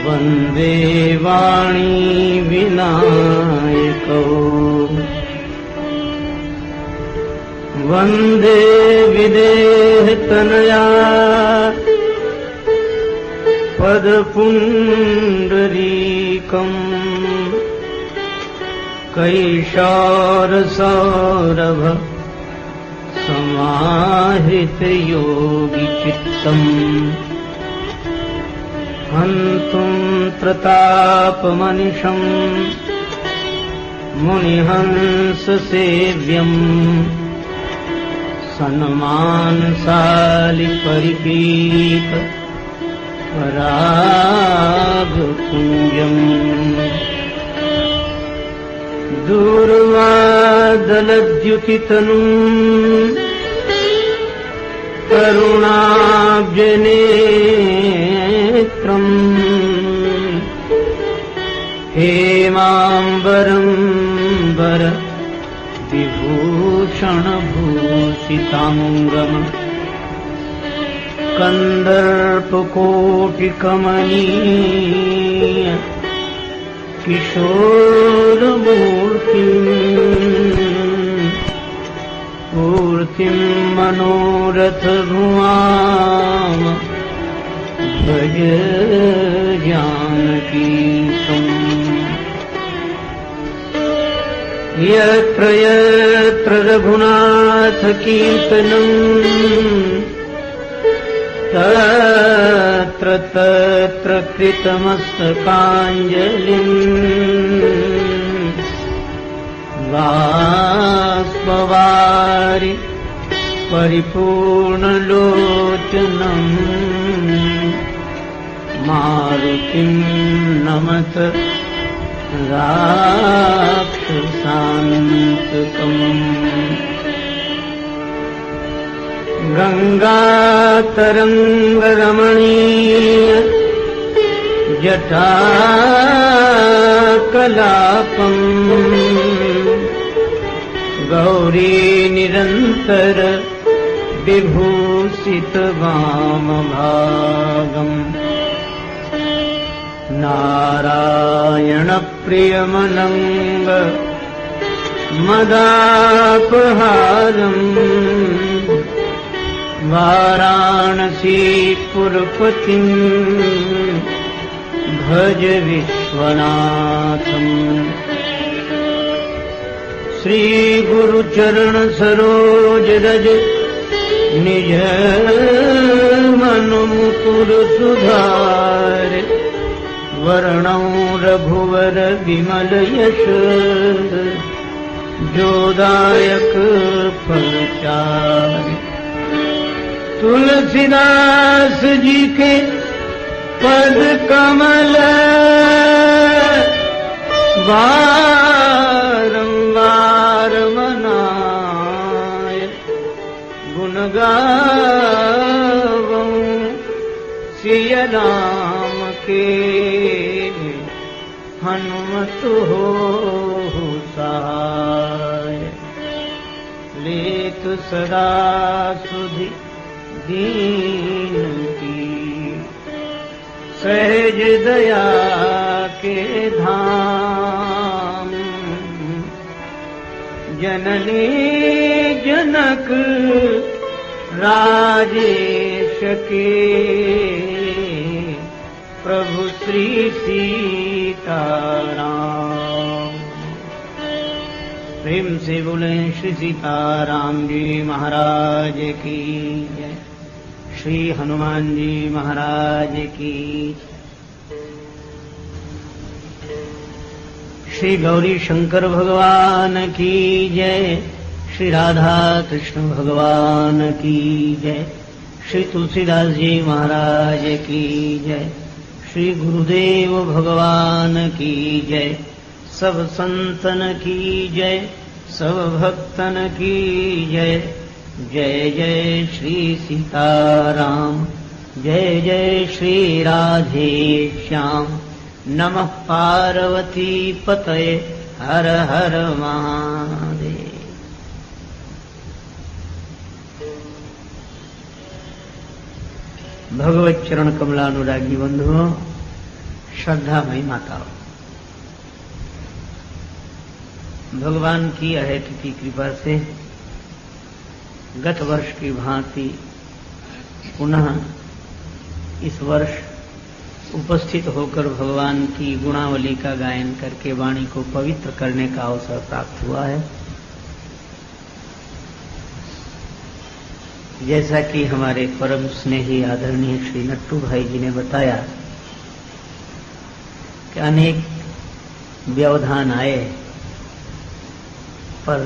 वन्दे वाणी विनायको वन्दे विदेहतनया पदपुण्डरीकम् कैशारसौरभ समाहितयोगिचित्तम् हन्तुं प्रतापमनिशम् मुनिहंससेव्यम् सन्मानशालि परिपीत परागपुञ्जम् दूर्वादलद्युतितनुम् करुणाब्जनेत्रम् हेमाम्बरम्बर विभूषणभूषिताङ्गम् कन्दर्पकोटिकमनीय किशोरमूर्तिम् मनोरथभुवाम भज जानकीतम् यत्र यत्र रघुनाथकीर्तनम् तत्र तत्र कृतमस्तकाञ्जलिम् बाष्पवारि परिपूर्णलोचनम् मारुतिम् नमत राक्षसान्तकम् गंगातरंगरमणीय जटाकलापम् गौरी निरंतर विभूषित वामभागम् नारायण प्रियमनंग मदापहारम् वाराणसीपुरपतिम् भज विश्वनाथम् श्री गुरुचरण सरोज रज निज मन मुकुर सुधार वर्णौ रघुवर विमल यश जोदायक फलचारि तुलसीदास जी के पद कमल बारंबार मनाय गुण गावूं सिय राम के हनुमत हो सहाय लेत सदा सुधि दीन की सहज दया के धाम जननी जनक राजेश के प्रभु श्री सीताराम। प्रेम से बोले श्री सीताराम जी महाराज की जय। श्री हनुमान जी महाराज की। श्री गौरी शंकर भगवान की जय। श्री राधा कृष्ण भगवान की जय। श्री तुलसीदास जी महाराज की जय। श्री गुरुदेव भगवान की जय। सब संतन की जय, सब भक्तन की जय। जय जय श्री सीताराम, जय जय श्री राधे श्याम। नमः पार्वती पतये हर हर महादेव। भगवत चरण कमलानुरागी बंधुओं, श्रद्धामयी माताओं, भगवान की अहेतुकी कृपा से गत वर्ष की भांति पुनः इस वर्ष उपस्थित होकर भगवान की गुणावली का गायन करके वाणी को पवित्र करने का अवसर प्राप्त हुआ है। जैसा कि हमारे परम स्नेही आदरणीय श्री नट्टू भाई जी ने बताया कि अनेक व्यवधान आए, पर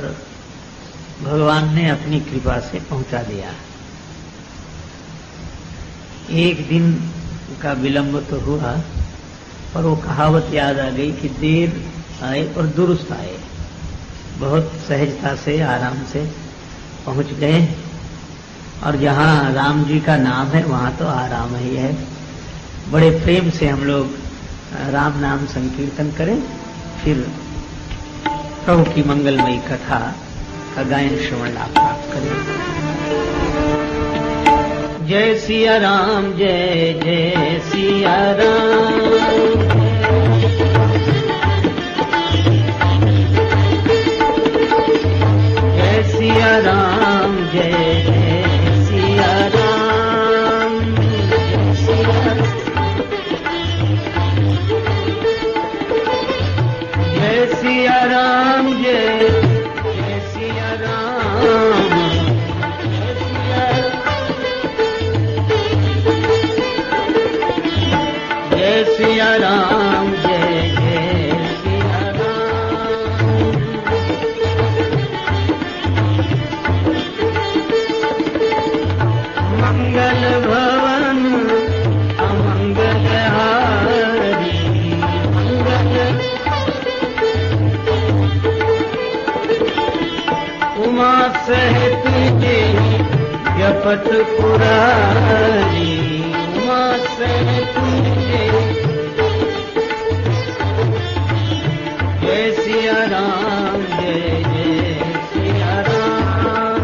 भगवान ने अपनी कृपा से पहुंचा दिया। एक दिन का विलंब तो हुआ, पर वो कहावत याद आ गई कि देर आए और दुरुस्त आए। बहुत सहजता से आराम से पहुंच गए, और जहां राम जी का नाम है वहां तो आराम ही है। बड़े प्रेम से हम लोग राम नाम संकीर्तन करें, फिर प्रभु की मंगलमयी कथा का गायन श्रवण लाभ प्राप्त करें। जय सिया राम, जय जय सिया राम। जय सिया राम, जय जय सिया राम। जय सिया राम, जय जय सिया राम। जय सिया राम, जय जय सिया राम। मंगल भवन अमंगल हारी, मंगल उमा सहित जपत पुरारी, उमा सहित जय सिया राम, जय जय सिया राम।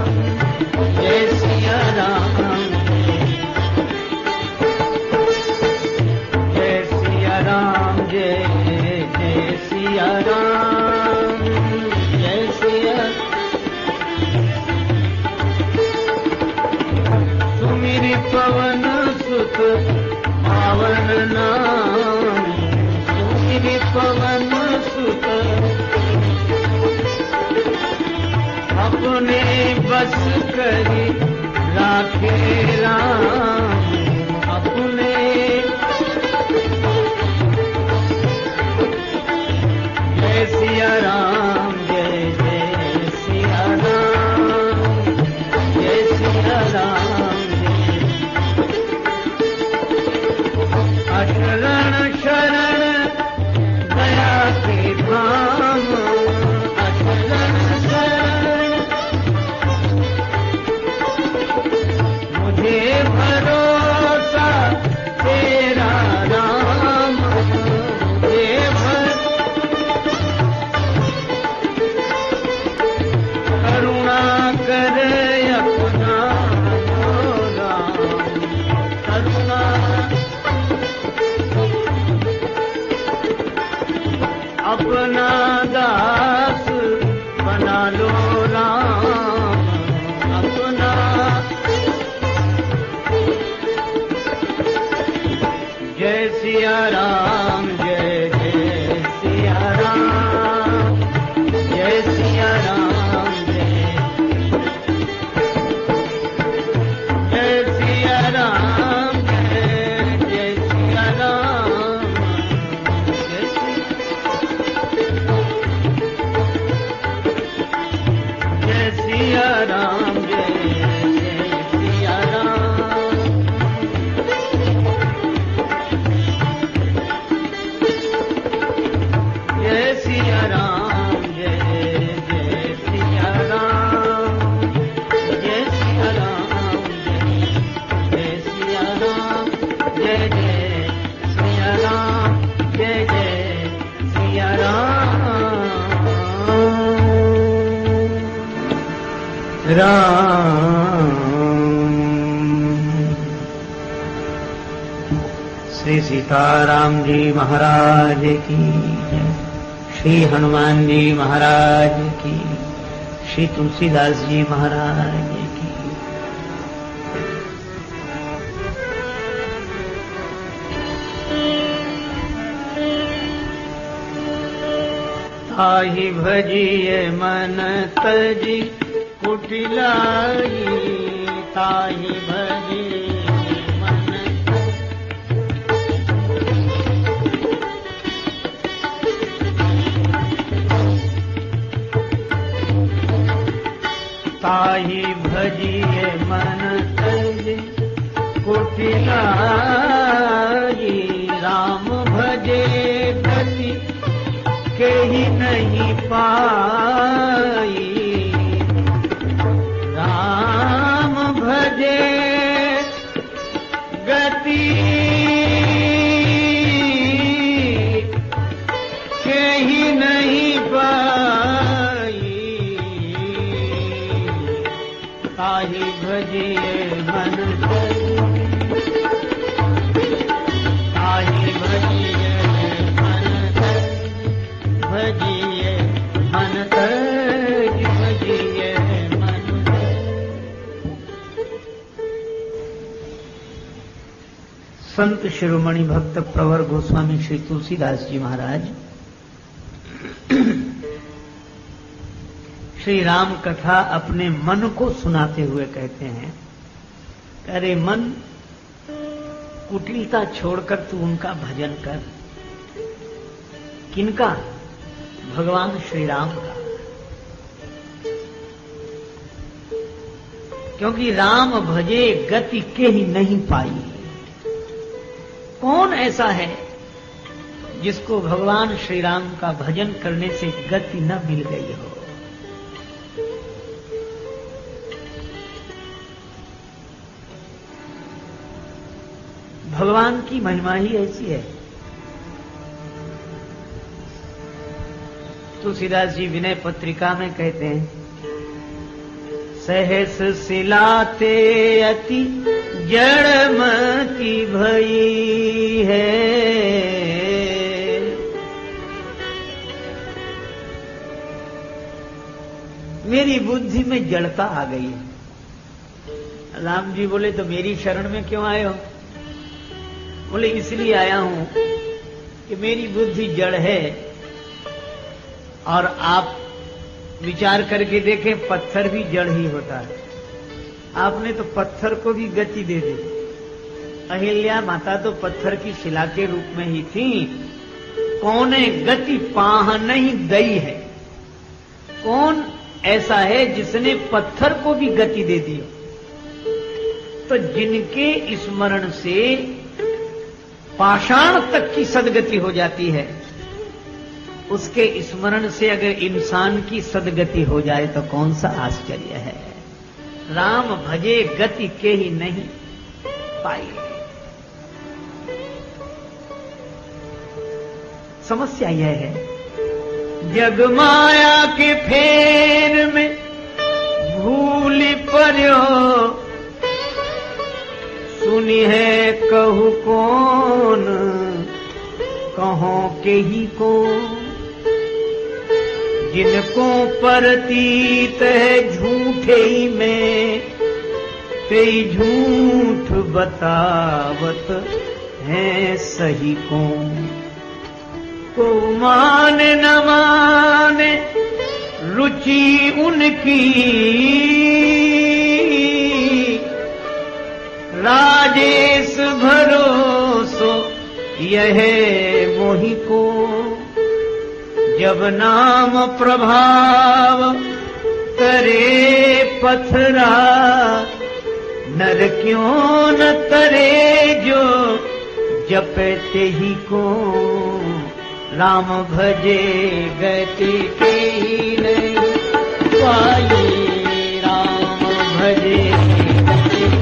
जय सिया राम, जय सिया राम। जय जय सिया राम। जय सिया सुमिरि पवन सुत पावन नाम, सुमिरि पवन सुत अपने बस करी राखे राम, अपने जय सिया राम, जय जय सिया राम। जय सिया राम, अशरण शरण दया के धाम, अशरण शरण मुझे भरोसा तेरा राम, मुझे करुणा कर अपना राम, करुणा अपना दास बना लो राम, अपना जय सिया राम, जय जय सिया राम। जय सिया राम, जय सिया राम। जय जय सिया राम। जय सिया राम, जय जय सिया राम। जय सिया राम, जय जय सिया राम। जय सिया राम, जय सिया राम। जय जय सिया राम, जय जय सिया राम। राम श्री सीताराम जी महाराज की जय, श्री हनुमान जी महाराज की, श्री तुलसीदास जी महाराज की। ताहि भजिए मन तजी कुटिलाई, ताहि भजिए मन ताहि भजिए मन तजी कुटिलाई, राम भजे गति केहि नहीं पाई, राम भजे गति केहि नहीं पाई, ताहि भजिए मन ताहि भजिए भजिए मन तज, भजिए मन तज। संत शिरोमणि भक्त प्रवर गोस्वामी श्री तुलसीदास जी महाराज श्री राम कथा अपने मन को सुनाते हुए कहते हैं, अरे मन, कुटिलता छोड़कर तू उनका भजन कर। किनका? भगवान श्री राम का। क्योंकि राम भजे गति के ही नहीं पाई। कौन ऐसा है जिसको भगवान श्री राम का भजन करने से गति न मिल गई हो? भगवान की महिमा ही ऐसी है। तुलसीदास जी विनय पत्रिका में कहते हैं, सहस सिलाते अति जड़मति भई है, मेरी बुद्धि में जड़ता आ गई है। राम जी बोले, तो मेरी शरण में क्यों आए हो? बोले, इसलिए आया हूं कि मेरी बुद्धि जड़ है, और आप विचार करके देखें, पत्थर भी जड़ ही होता है। आपने तो पत्थर को भी गति दे दी। अहिल्या माता तो पत्थर की शिला के रूप में ही थी। कौने गति पाह नहीं गई है? कौन ऐसा है जिसने पत्थर को भी गति दे दी? तो जिनके स्मरण से पाषाण तक की सदगति हो जाती है, उसके स्मरण से अगर इंसान की सदगति हो जाए तो कौन सा आश्चर्य है। राम भजे गति के ही नहीं पाई। समस्या यह है, जग माया के फेर में भूल पर्यो, सुनी है कहू कौन, कहो के ही कौन, जिनको प्रतीत है झूठे ही में, ते झूठ बतावत है सही कौन। को माने न माने रुचि उनकी, राजेश भरोसो यह मोहि को। जब नाम प्रभाव करे पथरा, नर क्यों न तरे जो जपते ही को। राम भजे गति के ही नहीं पाई, राम भजे गति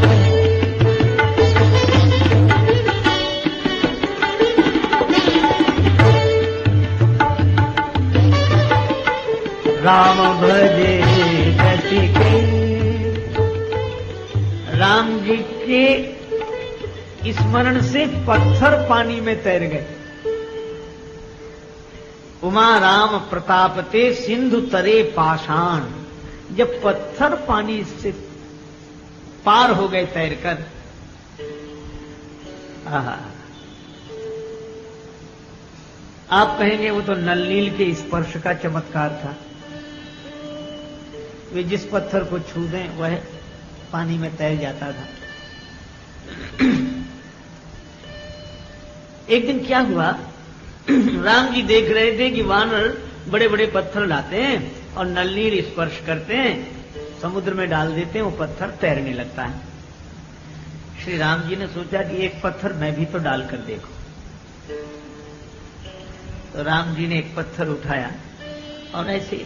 राम भजे गति के। राम जी के स्मरण से पत्थर पानी में तैर गए। उमा राम प्रतापते सिंधु तरे पाषाण, जब पत्थर पानी से पार हो गए तैरकर, आप कहेंगे वो तो नल नील के स्पर्श का चमत्कार था। वे जिस पत्थर को छू दें वह पानी में तैर जाता था। एक दिन क्या हुआ, राम जी देख रहे थे कि वानर बड़े बड़े पत्थर लाते हैं और नल नील स्पर्श करते हैं, समुद्र में डाल देते हैं, वो पत्थर तैरने लगता है। श्री राम जी ने सोचा कि एक पत्थर मैं भी तो डालकर देखूं। तो राम जी ने एक पत्थर उठाया और ऐसे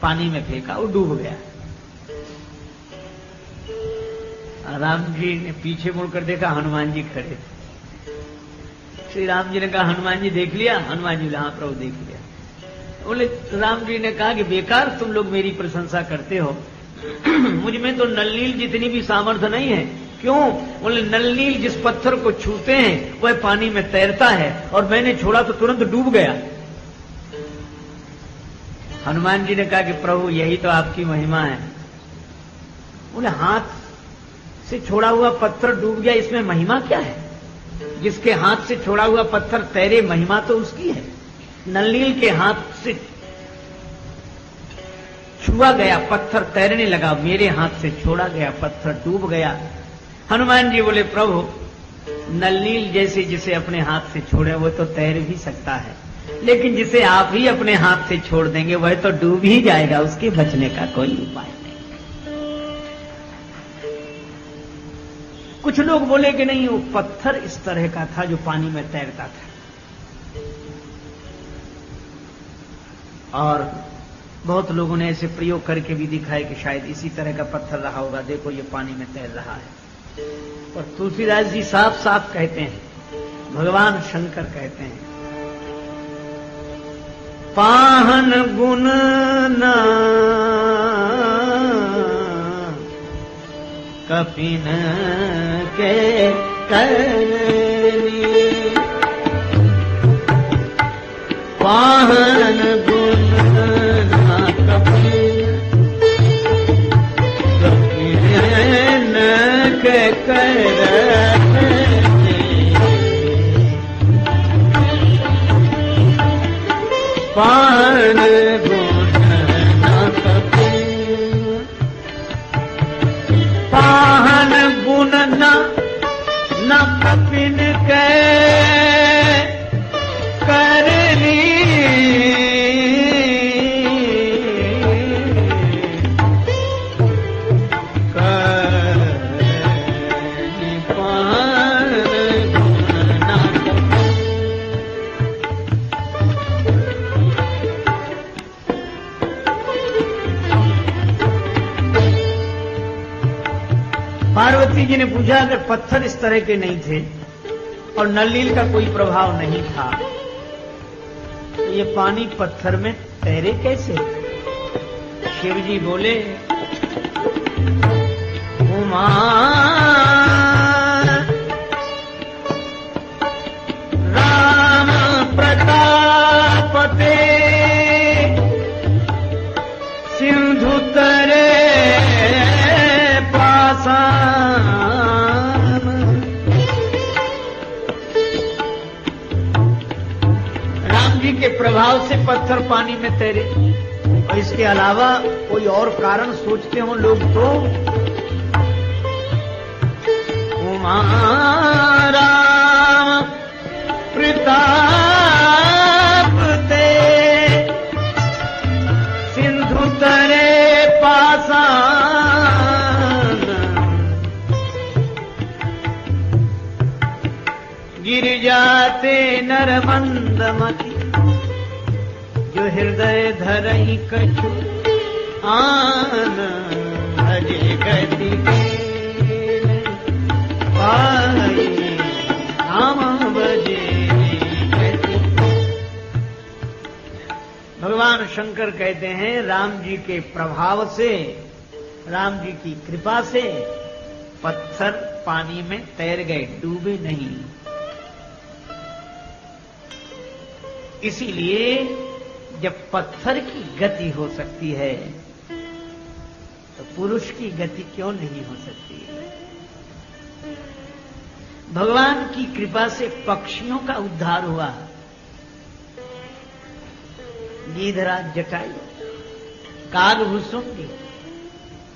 पानी में फेंका, वो डूब गया। राम जी ने पीछे मुड़कर देखा, हनुमान जी खड़े थे। श्री राम जी ने कहा, हनुमान जी देख लिया? हनुमान जी, हाँ प्रभु देख लिया। बोले, राम जी ने कहा कि बेकार तुम लोग मेरी प्रशंसा करते हो, मुझ में तो नलनील जितनी भी सामर्थ्य नहीं है। क्यों? बोले, नलनील जिस पत्थर को छूते हैं वह पानी में तैरता है और मैंने छोड़ा तो तुरंत डूब गया। हनुमान जी ने कहा कि प्रभु यही तो आपकी महिमा है। बोले, हाथ से छोड़ा हुआ पत्थर डूब गया, इसमें महिमा क्या है? जिसके हाथ से छोड़ा हुआ पत्थर तैरे, महिमा तो उसकी है। नलनील के हाथ से छुआ गया पत्थर तैरने लगा, मेरे हाथ से छोड़ा गया पत्थर डूब गया। हनुमान जी बोले, प्रभु नलनील जैसे जिसे अपने हाथ से छोड़े वो तो तैर भी सकता है, लेकिन जिसे आप ही अपने हाथ से छोड़ देंगे वह तो डूब ही जाएगा, उसके बचने का कोई उपाय नहीं। कुछ लोग बोले कि नहीं, वो पत्थर इस तरह का था जो पानी में तैरता था। और बहुत लोगों ने ऐसे प्रयोग करके भी दिखाए कि शायद इसी तरह का पत्थर रहा होगा, देखो ये पानी में तैर रहा है। और तुलसीदास जी साफ साफ कहते हैं, भगवान शंकर कहते हैं, पाहन गुण न कपिन के करनी, पाहन गुण न कपिन के करनी, पाहन गुण न कपिन, पाहन गुण न कपिन के करनी, पार्वती जी ने पूछा, अगर पत्थर इस तरह के नहीं थे और नलनील का कोई प्रभाव नहीं था तो ये पानी पत्थर में तैरे कैसे? शिव जी बोले, उमा राम प्रतापते सिंधु तरे राम जी के प्रभाव से पत्थर पानी में तैरे। और इसके अलावा कोई और कारण सोचते हो लोग तो, उमा राम प्रताप ते सिंधु तरे पाषाण, गिर जाते नर मंदमति, जो हृदय धरई कछु आन, भजे गति पाई राम भजे गति। भगवान शंकर कहते हैं, राम जी के प्रभाव से, राम जी की कृपा से पत्थर पानी में तैर गए, डूबे नहीं। इसीलिए जब पत्थर की गति हो सकती है तो पुरुष की गति क्यों नहीं हो सकती है? भगवान की कृपा से पक्षियों का उद्धार हुआ। गिधराज जटायु, कालभुसुंडी,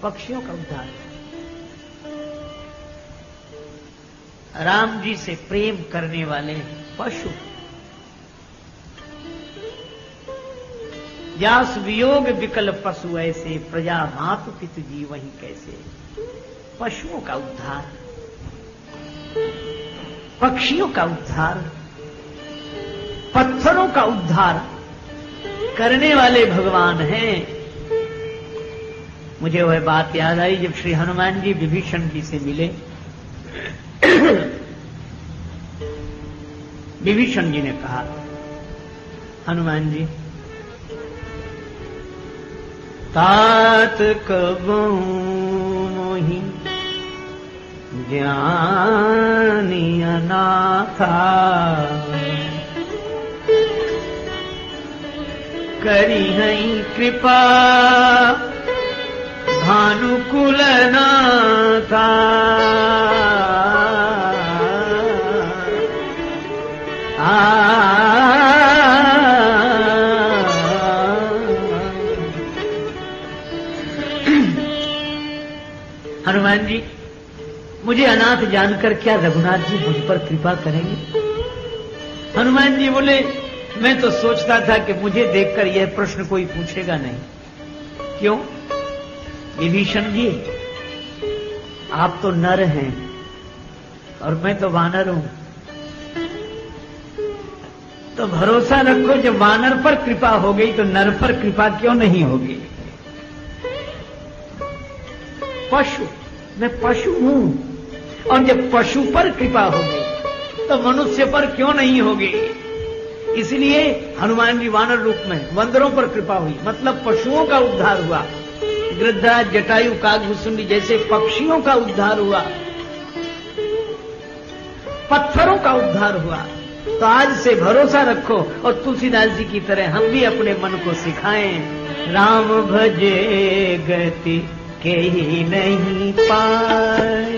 पक्षियों का उद्धार हुआ। राम जी से प्रेम करने वाले पशु, व्यास वियोग विकल पशु ऐसे, प्रजा मातु पितु जी वहीं कैसे। पशुओं का उद्धार, पक्षियों का उद्धार, पत्थरों का उद्धार करने वाले भगवान हैं। मुझे वह बात याद आई जब श्री हनुमान जी विभीषण जी से मिले। विभीषण जी ने कहा, हनुमान जी, तात कबहू मोहि ज्ञानी अनाथा, करी हई कृपा भानुकुल नाथा। हनुमान जी, मुझे अनाथ जानकर क्या रघुनाथ जी मुझ पर कृपा करेंगे? हनुमान जी बोले, मैं तो सोचता था कि मुझे देखकर यह प्रश्न कोई पूछेगा नहीं। क्यों? विभीषण जी, आप तो नर हैं और मैं तो वानर हूं, तो भरोसा रखो जब वानर पर कृपा हो गई तो नर पर कृपा क्यों नहीं होगी? पशु, मैं पशु हूं, और जब पशु पर कृपा हो गई तो मनुष्य पर क्यों नहीं होगी? इसलिए हनुमान जी वानर रूप में बंदरों पर कृपा हुई, मतलब पशुओं का उद्धार हुआ। गिरधराज जटायु काकभूषुंडी जैसे पक्षियों का उद्धार हुआ, पत्थरों का उद्धार हुआ। तो आज से भरोसा रखो और तुलसीदास जी की तरह हम भी अपने मन को सिखाएं, राम भजे गति के ही नहीं पाए,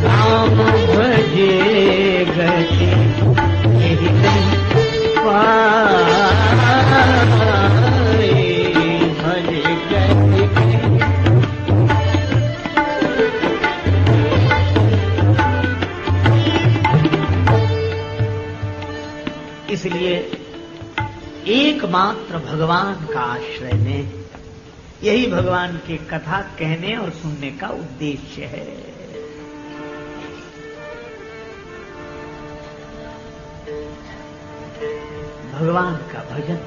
राम भजे गति के ही नहीं पाए, भजे गति के। इसलिए एकमात्र भगवान का आश्रय में, यही भगवान की कथा कहने और सुनने का उद्देश्य है। भगवान का भजन।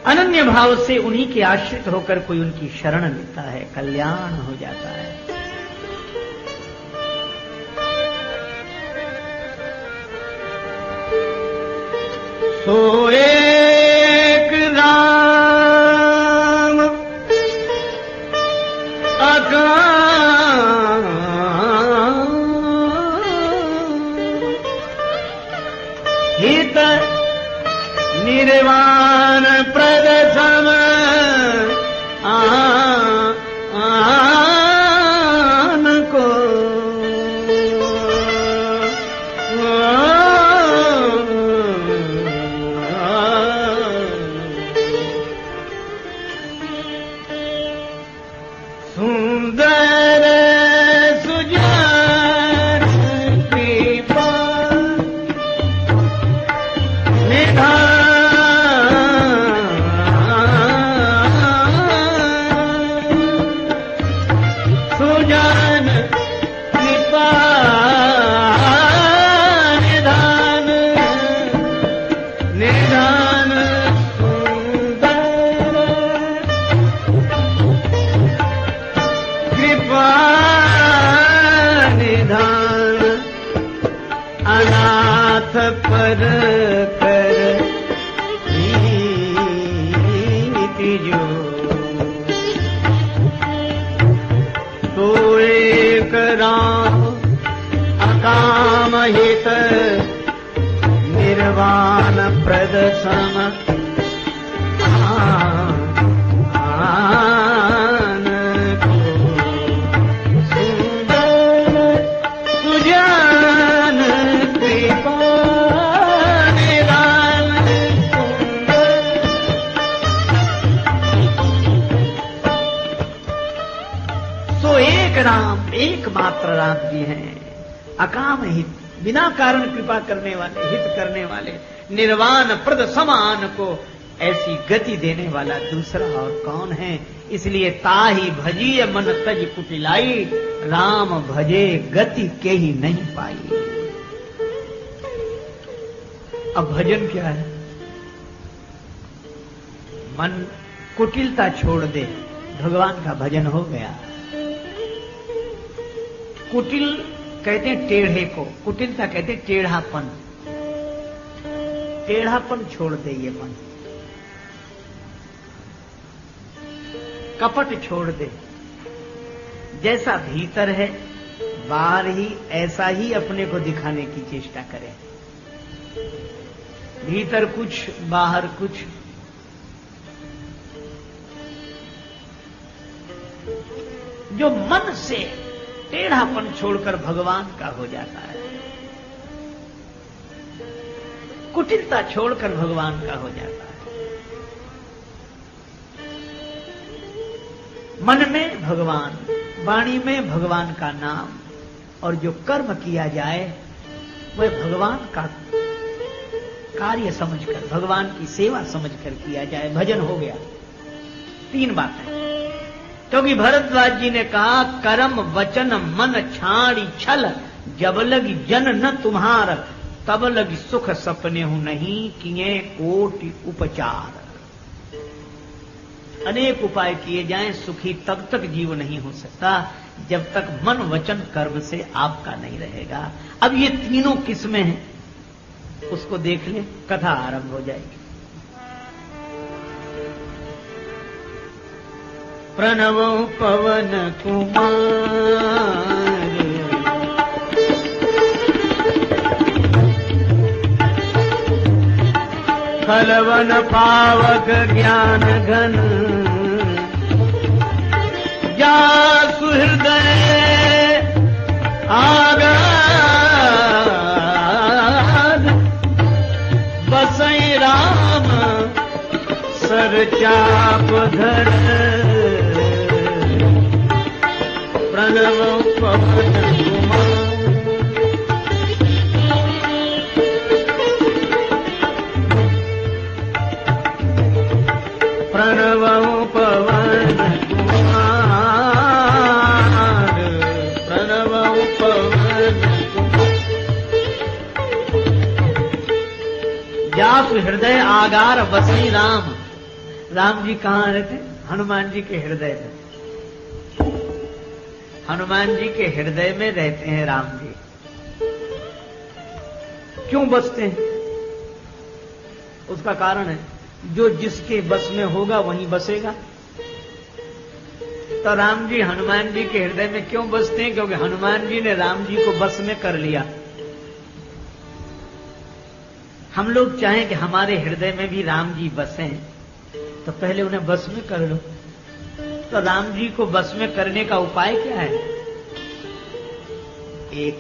अनन्य भाव से उन्हीं के आश्रित होकर कोई उनकी शरण लेता है, कल्याण हो जाता है। सो एक राम अकाल हित निर्वाण प्रद सम आन को सुंदर सुजान कृपा अनाथ पर कर निर्वाण प्रद सम आन को सुंदर सुजान कृपा निदान सुंदर। सो एक राम, एकमात्र राम जी हैं, अकाम हित, बिना कारण कृपा करने वाले, हित करने वाले, निर्वाण प्रद समान को ऐसी गति देने वाला दूसरा और कौन है। इसलिए ताही भजी मन तज कुटिलाई, राम भजे गति के ही नहीं पाई। अब भजन क्या है? मन कुटिलता छोड़ दे, भगवान का भजन हो गया। कुटिल कहते हैं टेढ़े को, कुटिलता कहते हैं टेढ़ापन। टेढ़ापन छोड़ दे ये मन, कपट छोड़ दे। जैसा भीतर है बाहर ही ऐसा ही अपने को दिखाने की चेष्टा करें। भीतर कुछ बाहर कुछ। जो मन से टेढ़ापन छोड़कर भगवान का हो जाता है, कुटिलता छोड़कर भगवान का हो जाता है। मन में भगवान, वाणी में भगवान का नाम, और जो कर्म किया जाए वह भगवान का कार्य समझकर, भगवान की सेवा समझकर किया जाए, भजन हो गया। तीन बातें, क्योंकि भरद्वाज जी ने कहा कर्म वचन मन छाड़ी छल, जब लगी जन न तुम्हार, तब लगी सुख सपने हूं नहीं किए कोटि उपचार। अनेक उपाय किए जाएं, सुखी तब तक जीव नहीं हो सकता जब तक मन वचन कर्म से आपका नहीं रहेगा। अब ये तीनों किस्में हैं, उसको देख ले, कथा आरंभ हो जाएगी। प्रणव पवन कुमार, खलवन पावक ज्ञान घन, जा सुहृदय आगाध, बसई राम सर चाप धर, प्रणव पवन कुमार। प्रणव पवन कुमार, प्रणव पवन कुमार। जासु हृदय आगार बसी राम। राम जी कहाँ रहते? हनुमान जी के हृदय में। हनुमान जी के हृदय में रहते हैं राम जी। क्यों बसते हैं? उसका कारण है, जो जिसके बस में होगा वहीं बसेगा। तो राम जी हनुमान जी के हृदय में क्यों बसते हैं? क्योंकि हनुमान जी ने राम जी को बस में कर लिया। हम लोग चाहें कि हमारे हृदय में भी राम जी बसें, तो पहले उन्हें बस में कर लो। तो राम जी को बस में करने का उपाय क्या है? एक,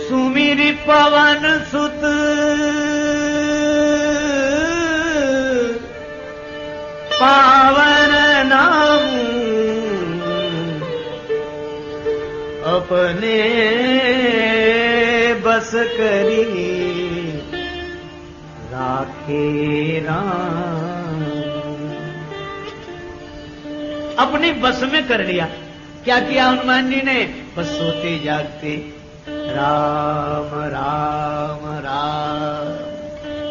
सुमिरि पवन सुत पावन नाम, अपने बस करी राखे राम। अपने बस में कर लिया। क्या किया हनुमान जी ने? बस सोते जागते राम राम राम,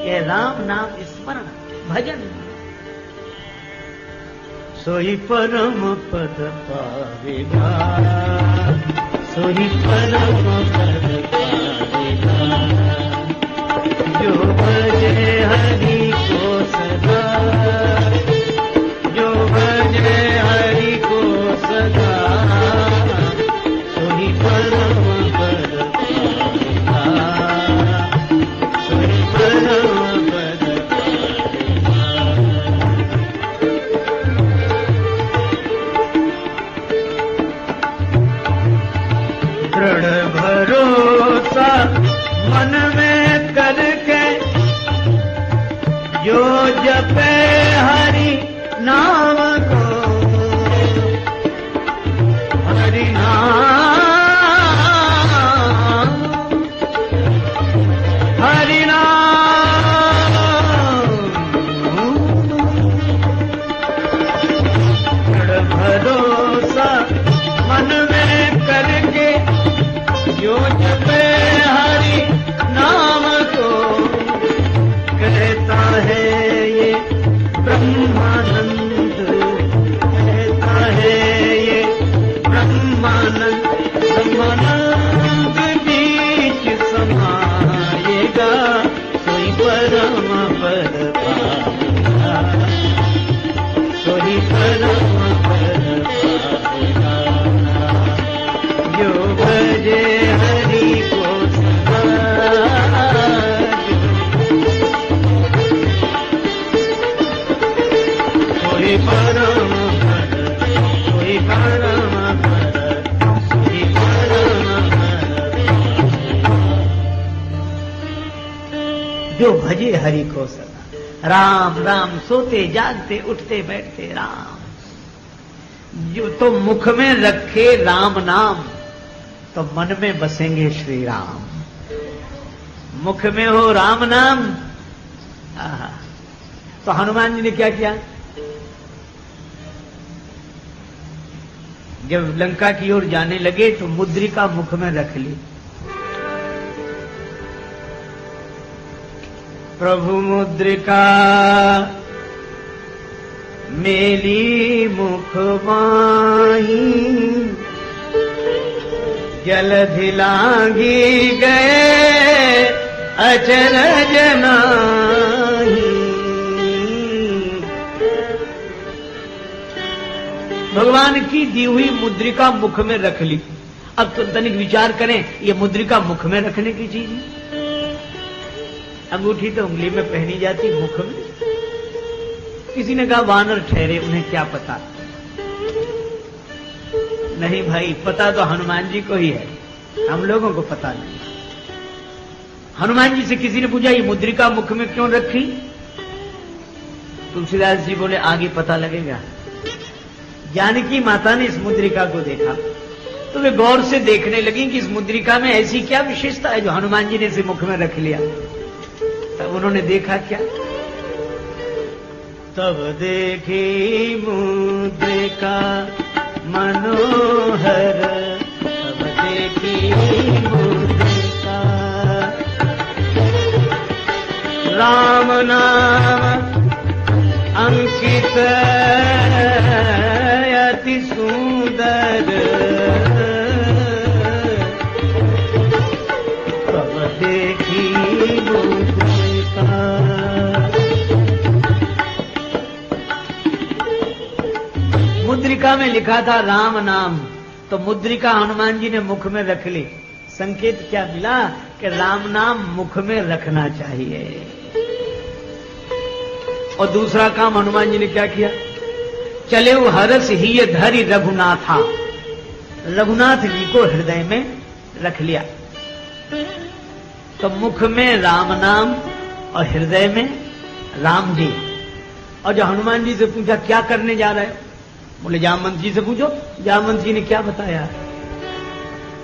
ये राम नाम स्मरण भजन। सोई परम पद पावेगा, सोई परम पद पावेगा, जो भजे हरि को सदा, जो भजे हरि को सदा, सोई परम पद पावेगा। नाम को, हरि नाम, हरि नाम, दृढ़ भरोसा मन में करके जो जपे हरि नाम को, कहता है ये ब्रह्मानंद, कहता है ये ब्रह्मानंद, ब्रह्मानंद बीच समाएगा, सोई परम पद पाएगा, सोई परम पद पाएगा, जो भजे हरि को सोई परम पद, सोई परम पद, सोई परम पद, जो भजे हरि को सदा। राम राम सोते जागते उठते बैठते राम, जो तो मुख में रखे राम नाम तो मन में बसेंगे श्री राम। मुख में हो राम नाम, आहा। तो हनुमान जी ने क्या किया, जब लंका की ओर जाने लगे तो मुद्रिका मुख में रख ली। प्रभु मुद्रिका मेली मुख बाही, जलधि लांगी गए अचरज नाही। भगवान की दी हुई मुद्रिका मुख में रख ली। अब तो तनिक विचार करें, ये मुद्रिका मुख में रखने की चीज है। अंगूठी तो उंगली में पहनी जाती, मुख में। किसी ने कहा वानर ठहरे, उन्हें क्या पता। नहीं भाई, पता तो हनुमान जी को ही है, हम लोगों को पता नहीं। हनुमान जी से किसी ने पूछा ये मुद्रिका मुख में क्यों रखी? तुलसीदास जी बोले आगे पता लगेगा। जानकी माता ने इस मुद्रिका को देखा तो वे गौर से देखने लगी कि इस मुद्रिका में ऐसी क्या विशेषता है जो हनुमान जी ने इसे मुख में रख लिया। तब उन्होंने देखा क्या, तब देखी मुद्रिका मनोहर, तब देखी मुद्रिका राम नाम अंकित अति सुंदर, तब देखी मुद्रिका। मुद्रिका में लिखा था राम नाम, तो मुद्रिका हनुमान जी ने मुख में रख ली। संकेत क्या मिला कि राम नाम मुख में रखना चाहिए। और दूसरा काम हनुमान जी ने क्या किया, चले वो हरस ही धरि रघुनाथा, रघुनाथ जी को हृदय में रख लिया। तो मुख में राम नाम और हृदय में राम जी। और जो हनुमान जी से पूछा क्या करने जा रहे हो, बोले जामवंत जी से पूछो। जामवंत जी ने क्या बताया,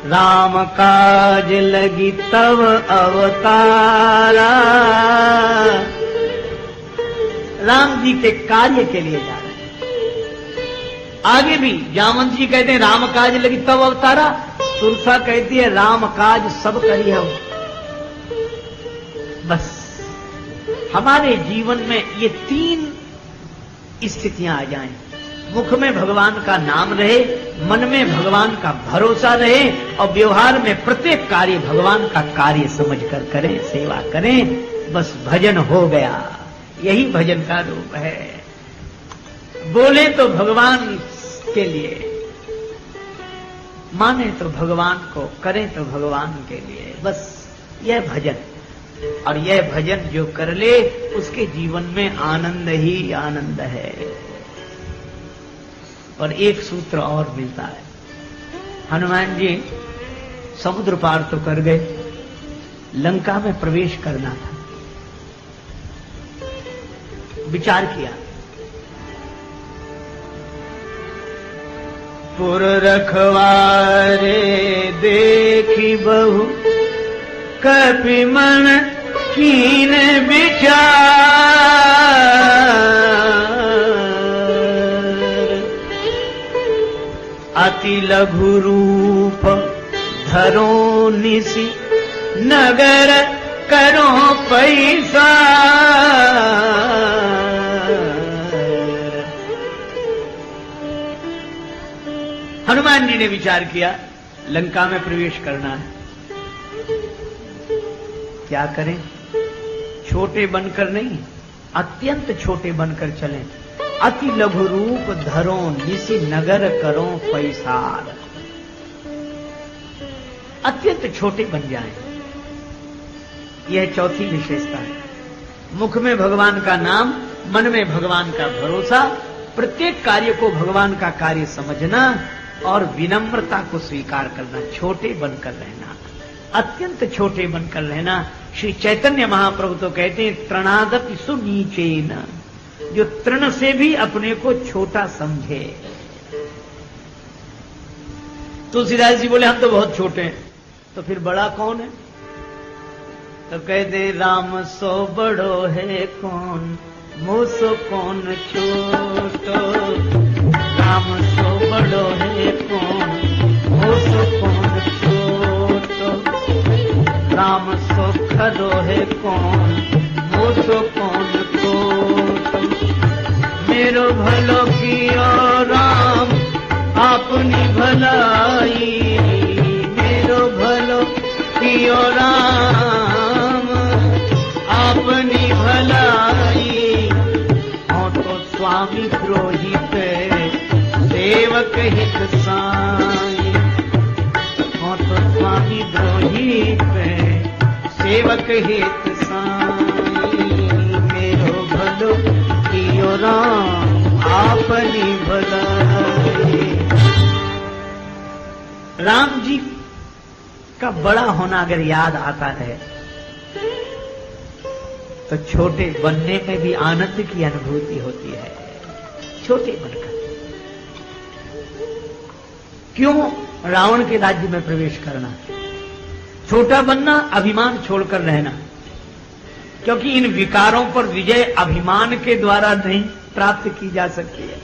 राम काज लगी तव अवतारा, राम जी के कार्य के लिए जा रहे हैं। आगे भी जामवंत जी कहते हैं राम काज लगी तव अवतारा, तुलसा कहती है राम काज सब करी हो। बस हमारे जीवन में ये तीन स्थितियां आ जाएं, मुख में भगवान का नाम रहे, मन में भगवान का भरोसा रहे और व्यवहार में प्रत्येक कार्य भगवान का कार्य समझकर करें, सेवा करें, बस भजन हो गया। यही भजन का रूप है। बोले तो भगवान के लिए, माने तो भगवान को, करें तो भगवान के लिए, बस यह भजन। और यह भजन जो कर ले उसके जीवन में आनंद ही आनंद है। और एक सूत्र और मिलता है, हनुमान जी समुद्र पार तो कर गए, लंका में प्रवेश करना था। विचार किया पुर रखवारे देखी बहु कपि मन कीन विचार। अति लघु रूप धरो निसी नगर करो पैसा। हनुमान जी ने विचार किया लंका में प्रवेश करना है, क्या करें? छोटे बनकर नहीं, अत्यंत छोटे बनकर चलें। अति लघु रूप धरो निसी नगर करो पैसार। अत्यंत छोटे बन जाएं, यह चौथी विशेषता है। मुख में भगवान का नाम, मन में भगवान का भरोसा, प्रत्येक कार्य को भगवान का कार्य समझना और विनम्रता को स्वीकार करना, छोटे बनकर रहना, अत्यंत छोटे बनकर रहना। श्री चैतन्य महाप्रभु तो कहते हैं तृणादपि सुनीचेन, जो तृण से भी अपने को छोटा समझे। तुलसीदास जी बोले हम तो बहुत छोटे हैं, तो फिर बड़ा कौन है? तो कहते राम सो बड़ो है कौन, मुसो कौन छोटो। राम सो बड़ो है कौन, मुसो कौन छोटो। राम सो खरो है कौन, मुसो कौन छोटो। मेरो भलो कियो राम अपनी भलाई, मेरो भलो कियो राम अपनी भलाई। हो तो स्वामी द्रोहित सेवक हित साई। हो तो स्वामी द्रोहित सेवक हित साई। मेरो भलो कियो राम आपनी भलाई। राम जी का बड़ा होना अगर याद आता है तो छोटे बनने में भी आनंद की अनुभूति होती है। छोटे बनकर क्यों रावण के राज्य में प्रवेश करना? छोटा बनना, अभिमान छोड़कर रहना, क्योंकि इन विकारों पर विजय अभिमान के द्वारा नहीं प्राप्त की जा सकती है।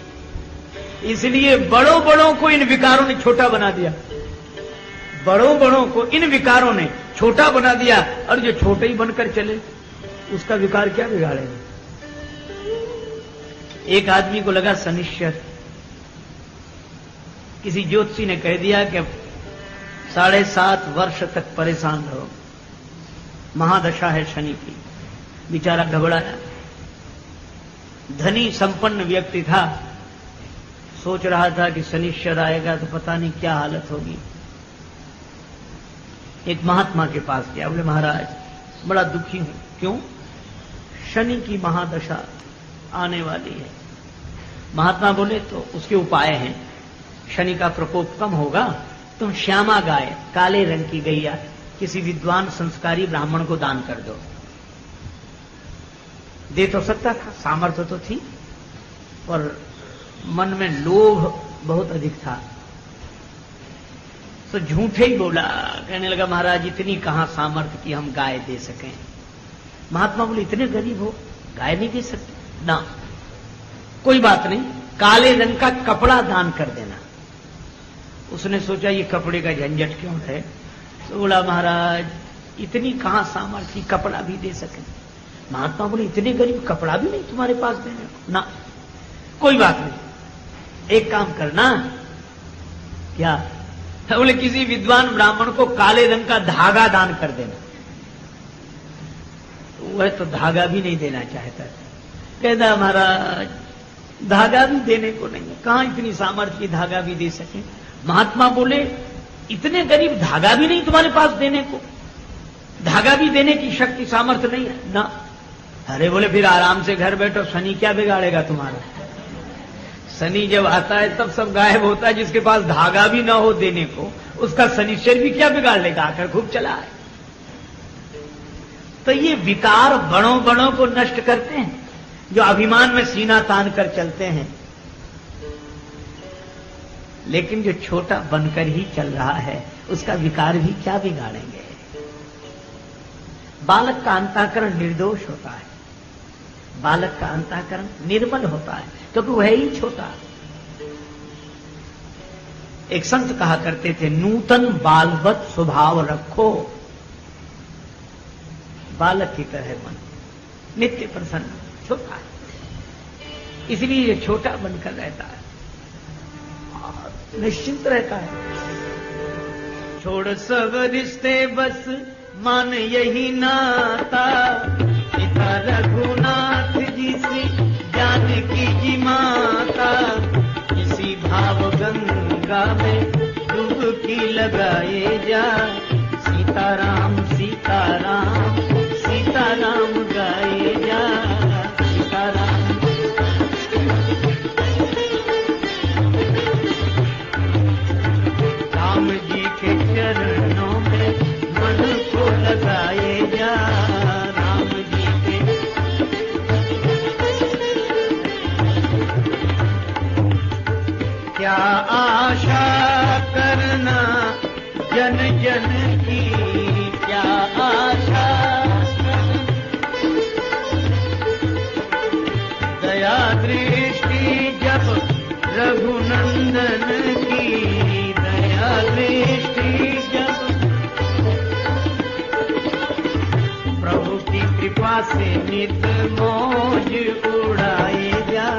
इसलिए बड़ों बड़ों को इन विकारों ने छोटा बना दिया, बड़ों बड़ों को इन विकारों ने छोटा बना दिया, और जो छोटे ही बनकर चले उसका विकार क्या बिगाड़ेगा? एक आदमी को लगा शनिश्चर, किसी ज्योतिषी ने कह दिया कि 7.5 वर्ष तक परेशान रहो, महादशा है शनि की। बेचारा घबराया, धनी संपन्न व्यक्ति था, सोच रहा था कि शनिश्चर आएगा तो पता नहीं क्या हालत होगी। एक महात्मा के पास गया, बोले महाराज बड़ा दुखी हूं। क्यों? शनि की महादशा आने वाली है। महात्मा बोले तो उसके उपाय हैं, शनि का प्रकोप कम होगा, तुम श्यामा गाय, काले रंग की गैया किसी विद्वान संस्कारी ब्राह्मण को दान कर दो। दे तो सकता था, सामर्थ्य तो थी, पर मन में लोभ बहुत अधिक था, तो झूठे ही बोला। कहने लगा महाराज इतनी कहां सामर्थ्य कि हम गाय दे सकें। महात्मा बोले इतने गरीब हो, गाय नहीं दे सकते ना? कोई बात नहीं, काले रंग का कपड़ा दान कर देना। उसने सोचा ये कपड़े का झंझट क्यों है, तो बोला महाराज इतनी कहां सामर्थ्य, कपड़ा भी दे सके। महात्मा बोले इतने गरीब, कपड़ा भी नहीं तुम्हारे पास देने को? ना। कोई बात नहीं, एक काम करना। क्या? बोले किसी विद्वान ब्राह्मण को काले रंग का धागा दान कर देना। वह तो धागा भी नहीं देना चाहता था। कहता महाराज धागा भी देने को नहीं, कहां इतनी सामर्थ्य की धागा भी दे सके। महात्मा बोले इतने गरीब, धागा भी नहीं तुम्हारे पास देने को? धागा भी देने की शक्ति सामर्थ्य नहीं है ना? अरे बोले फिर आराम से घर बैठो, शनि क्या बिगाड़ेगा तुम्हारा? शनि जब आता है तब सब गायब होता है, जिसके पास धागा भी ना हो देने को उसका शनिश्चर भी क्या बिगाड़ लेगा, आकर खूब चला है। तो ये विकार बड़ों बड़ों को नष्ट करते हैं, जो अभिमान में सीना तान कर चलते हैं। लेकिन जो छोटा बनकर ही चल रहा है उसका विकार भी क्या बिगाड़ेंगे। बालक का अंतःकरण निर्दोष होता है, बालक का अंतःकरण निर्मल होता है, क्योंकि वह ही छोटा। एक संत कहा करते थे, नूतन बालवत स्वभाव रखो, बालक की तरह मन नित्य प्रसन्न छोटा है, इसलिए ये छोटा बनकर रहता है, निश्चिंत रहता है। छोड़ सब रिश्ते बस मान यही नाता, पिता रघुनाथ जी से जानकी जी माता, इसी भाव गंगा में डुबकी लगाए जा, सीताराम सीताराम सीताराम गाए जा, सीताराम। राम जी के चरणों में मन को लगाए जा, राम जी के। क्या आशा करना जन जन की, क्या आशा दया दृष्टि जब रघुनंदन की, दया दृष्टि जब प्रभु की कृपा से नित मौज उड़ाए जा,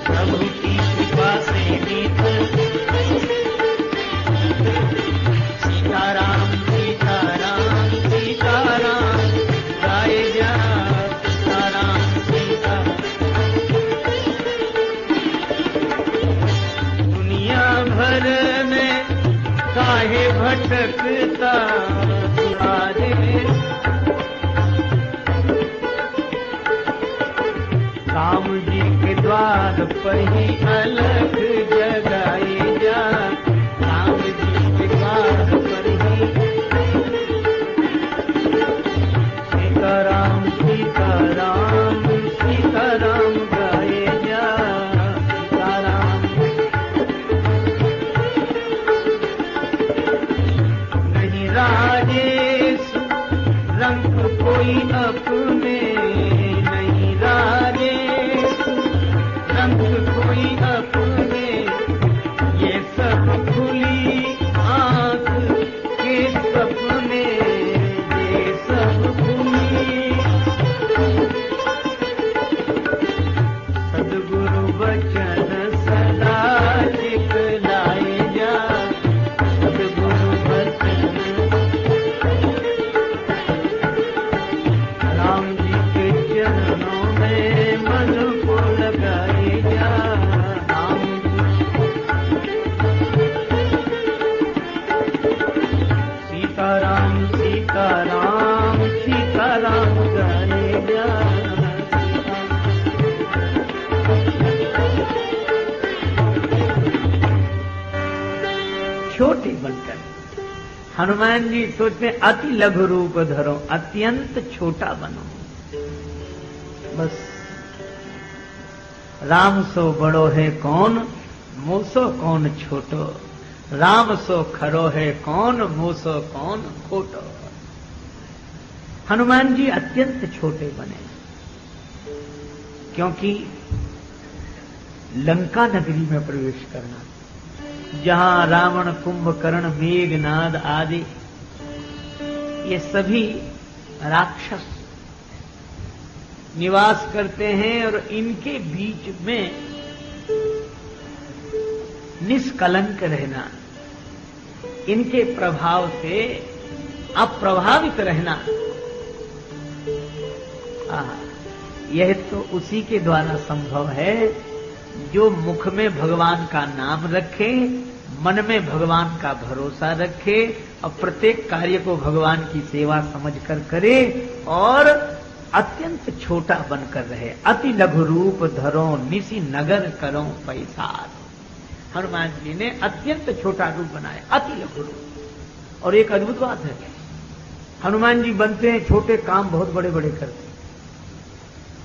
प्रभु की कृपा से नित। सीताराम सीताराम सीताराम गाए जा, सीताराम सीताराम। दुनिया भर में काहे भटकता तुम्हारे, राम जी के द्वार पर ही अलग जगाए जा, राम जी के द्वार पर ही। सीताराम सीताराम सीताराम गाए जा, सीताराम। नहीं राजेश रंग कोई अपने, नहीं राजेश रंग कोई अपने, ये सब खुली आंख के सपने, ये सब खुली। सद्गुरु वचन सदा चितलाए जा, सद्गुरु वचन। राम जी के चरणों में मन को लगाए जा, राम जी। सीताराम सीताराम सीताराम गाए जा, छोटे बनकर हनुमान जी सोचते अति लघु रूप धरो, अत्यंत छोटा बनो। बस राम सो बड़ो है कौन, मूसो कौन छोटो, राम सो खरो है कौन, मूसो कौन खोटो। हनुमान जी अत्यंत छोटे बने, क्योंकि लंका नगरी में प्रवेश करना, जहां रावण कुंभकर्ण मेघनाद आदि ये सभी राक्षस निवास करते हैं, और इनके बीच में निष्कलंक रहना, इनके प्रभाव से अप्रभावित रहना, यह तो उसी के द्वारा संभव है जो मुख में भगवान का नाम रखे, मन में भगवान का भरोसा रखे, और प्रत्येक कार्य को भगवान की सेवा समझकर करे, और अत्यंत छोटा बनकर रहे। अति लघु रूप धरो, निसी नगर करो पैसार। हनुमान जी ने अत्यंत छोटा रूप बनाया, अति लघु रूप। और एक अद्भुत बात है, हनुमान जी बनते हैं छोटे काम बहुत बड़े बड़े करते हैं।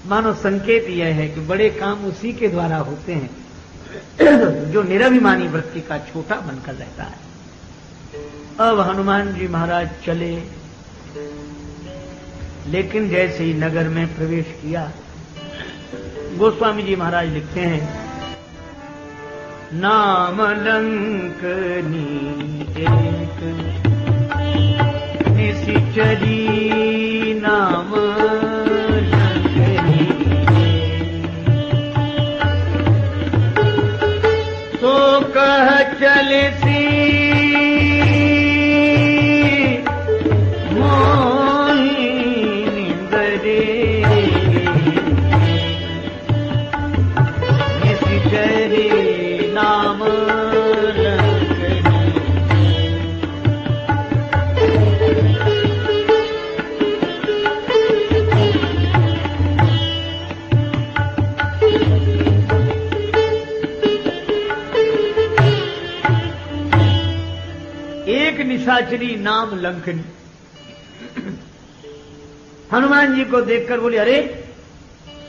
मानो संकेत यह है कि बड़े काम उसी के द्वारा होते हैं जो निराभिमानी वृत्ति का छोटा बनकर रहता है। अब हनुमान जी महाराज चले, लेकिन जैसे ही नगर में प्रवेश किया, गोस्वामी जी महाराज लिखते हैं, नाम लंकनी एक निशिचरी, नाम लंकनी तो कह चले सी निशाचरी नाम लंकनी। हनुमान जी को देखकर बोले, अरे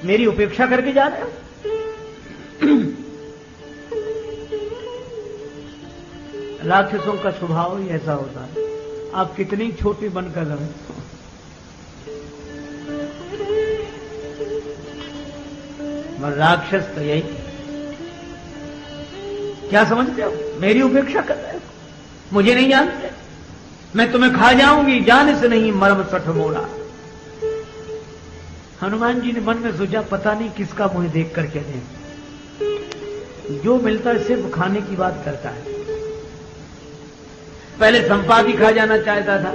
मेरी उपेक्षा करके जा रहे हो? राक्षसों का स्वभाव ही ऐसा होता है, आप कितनी छोटी बनकर रहे, मगर राक्षस तो यही, क्या समझते हो? मेरी उपेक्षा कर रहे हो, मुझे नहीं जानते, मैं तुम्हें खा जाऊंगी, जाने से नहीं मर्म सठ मोड़ा। हनुमान जी ने मन में सोचा, पता नहीं किसका मुंह देख कर कह दें, जो मिलता है सिर्फ खाने की बात करता है। पहले संपादी खा जाना चाहता था,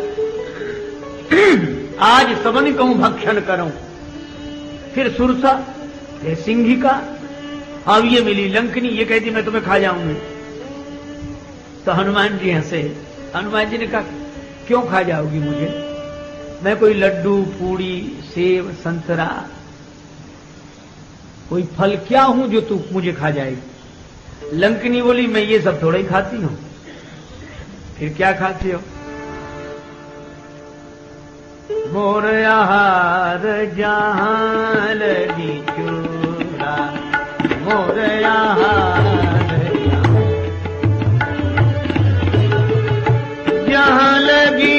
आज सबन कहूं भक्षण करूं, फिर सुरसा, फिर सिंहिका, अब ये मिली लंकनी, ये कहती मैं तुम्हें खा जाऊंगी। तो हनुमान जी हंसे। हनुमान जी ने कहा, क्यों खा जाओगी मुझे? मैं कोई लड्डू, पूड़ी, सेब, संतरा, कोई फल क्या हूं जो तू मुझे खा जाएगी? लंकनी बोली, मैं ये सब थोड़ा ही खाती हूं। फिर क्या खाती हो? मोर आहार जहां लगी चूरा, मोर आहार जहां लगी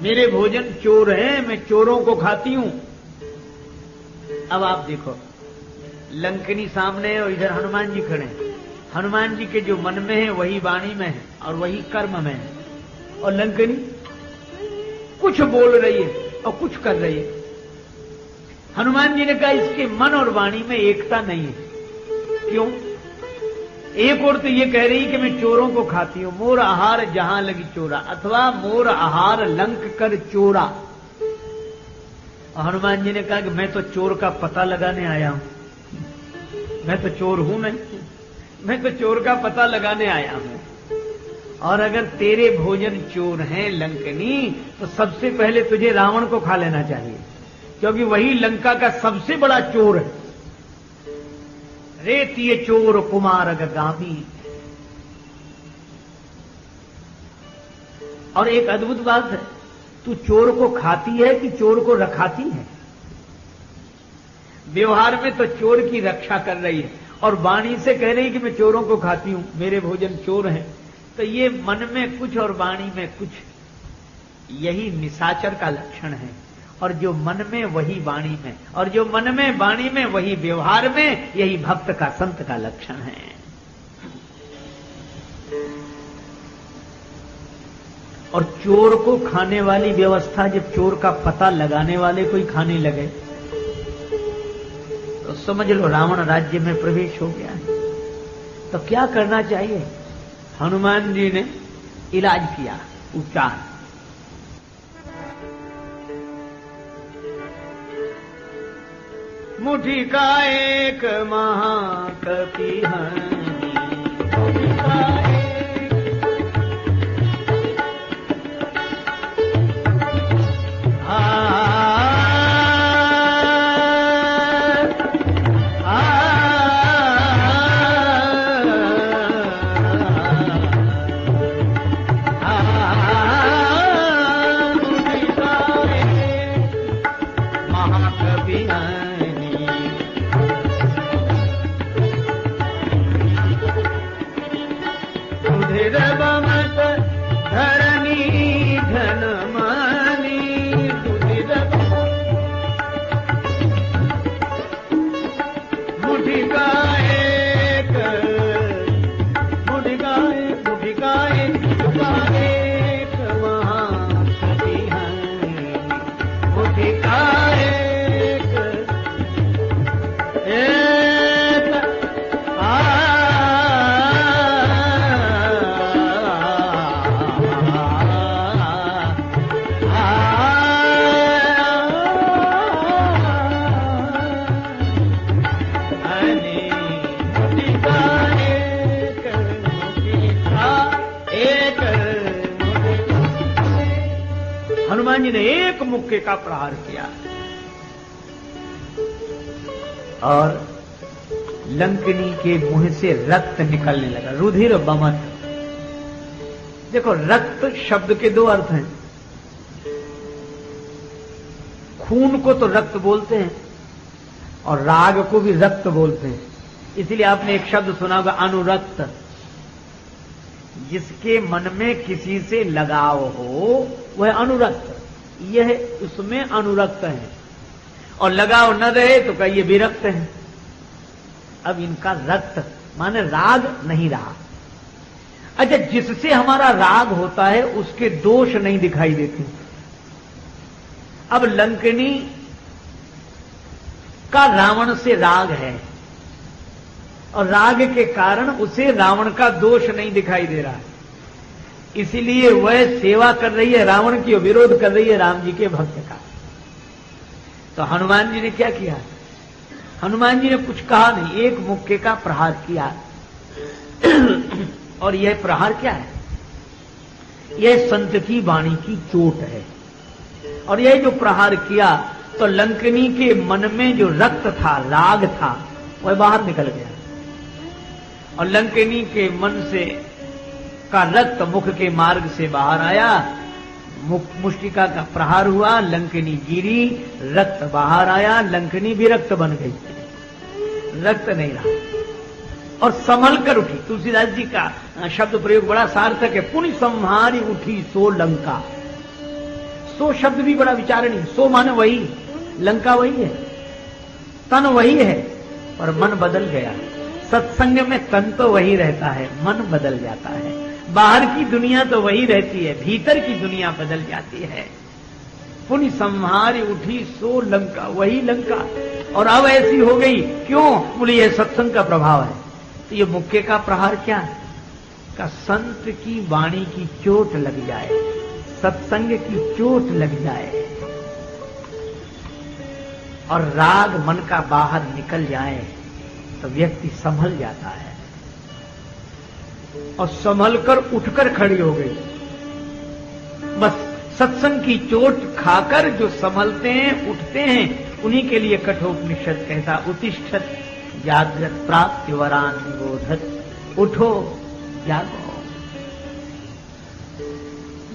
मेरे भोजन चोर हैं, मैं चोरों को खाती हूं। अब आप देखो, लंकनी सामने है और इधर हनुमान जी खड़े हैं। हनुमान जी के जो मन में है वही वाणी में है और वही कर्म में है, और लंकनी कुछ बोल रही है और कुछ कर रही है। हनुमान जी ने कहा, इसके मन और वाणी में एकता नहीं है। क्यों? एक और तो ये कह रही कि मैं चोरों को खाती हूं, मोर आहार जहां लगी चोरा, अथवा मोर आहार लंक कर चोरा। और हनुमान जी ने कहा कि मैं तो चोर का पता लगाने आया हूं, मैं तो चोर हूं नहीं, मैं तो चोर का पता लगाने आया हूं। और अगर तेरे भोजन चोर हैं लंकनी, तो सबसे पहले तुझे रावण को खा लेना चाहिए, क्योंकि वही लंका का सबसे बड़ा चोर है। रेतीय चोर कुमार गामी। और एक अद्भुत बात है, तू चोर को खाती है कि चोर को रखाती है? व्यवहार में तो चोर की रक्षा कर रही है और वाणी से कह रही कि मैं चोरों को खाती हूं, मेरे भोजन चोर हैं। तो ये मन में कुछ और वाणी में कुछ, यही निशाचर का लक्षण है। और जो मन में वही वाणी में, और जो मन में वाणी में वही व्यवहार में, यही भक्त का, संत का लक्षण है। और चोर को खाने वाली व्यवस्था, जब चोर का पता लगाने वाले कोई खाने लगे तो समझ लो रावण राज्य में प्रवेश हो गया है। तो क्या करना चाहिए? हनुमान जी ने इलाज किया, उपचार। मुठी का एक महाकपि हनुमान जी ने एक मुक्के का प्रहार किया और लंकिनी के मुंह से रक्त निकलने लगा, रुधिर बमत। देखो, रक्त शब्द के दो अर्थ हैं। खून को तो रक्त बोलते हैं और राग को भी रक्त बोलते हैं। इसलिए आपने एक शब्द सुना होगा, अनुरक्त। जिसके मन में किसी से लगाव हो वह अनुरक्त। यह उसमें अनुरक्त है, और लगाव न रहे तो कहिए विरक्त है। अब इनका रक्त माने राग नहीं रहा। अच्छा, जिससे हमारा राग होता है उसके दोष नहीं दिखाई देते। अब लंकिनी का रावण से राग है और राग के कारण उसे रावण का दोष नहीं दिखाई दे रहा है, इसीलिए वह सेवा कर रही है रावण की और विरोध कर रही है राम जी के भक्त का। तो हनुमान जी ने क्या किया? हनुमान जी ने कुछ कहा नहीं, एक मुक्के का प्रहार किया। और यह प्रहार क्या है? यह संत की वाणी की चोट है। और यह जो प्रहार किया तो लंकिनी के मन में जो रक्त था, राग था, वह बाहर निकल गया और लंकिनी के मन से का रक्त मुख के मार्ग से बाहर आया। मुष्टिका का प्रहार हुआ, लंकिनी गिरी, रक्त बाहर आया, लंकिनी भी रक्त बन गई, रक्त नहीं रहा और संभल कर उठी। तुलसीदास जी का शब्द प्रयोग बड़ा सार्थक है, पुण्य संहारी उठी सो लंका। सो शब्द भी बड़ा विचारणीय। सो माने वही, लंका वही है, तन वही है, पर मन बदल गया। सत्संग में तन तो वही रहता है, मन बदल जाता है। बाहर की दुनिया तो वही रहती है, भीतर की दुनिया बदल जाती है। पुण्य संहारी उठी सो लंका, वही लंका। और अब ऐसी हो गई, क्यों? बोले यह सत्संग का प्रभाव है। तो ये मुक्के का प्रहार क्या है? का संत की वाणी की चोट लग जाए, सत्संग की चोट लग जाए और राग मन का बाहर निकल जाए तो व्यक्ति संभल जाता है। और संभल कर उठकर खड़ी हो गई। बस सत्संग की चोट खाकर जो संभलते हैं, उठते हैं, उन्हीं के लिए कठोपनिषद कहता, उत्तिष्ठत जागृत प्राप्ति वरान निबोधत। उठो, जागो।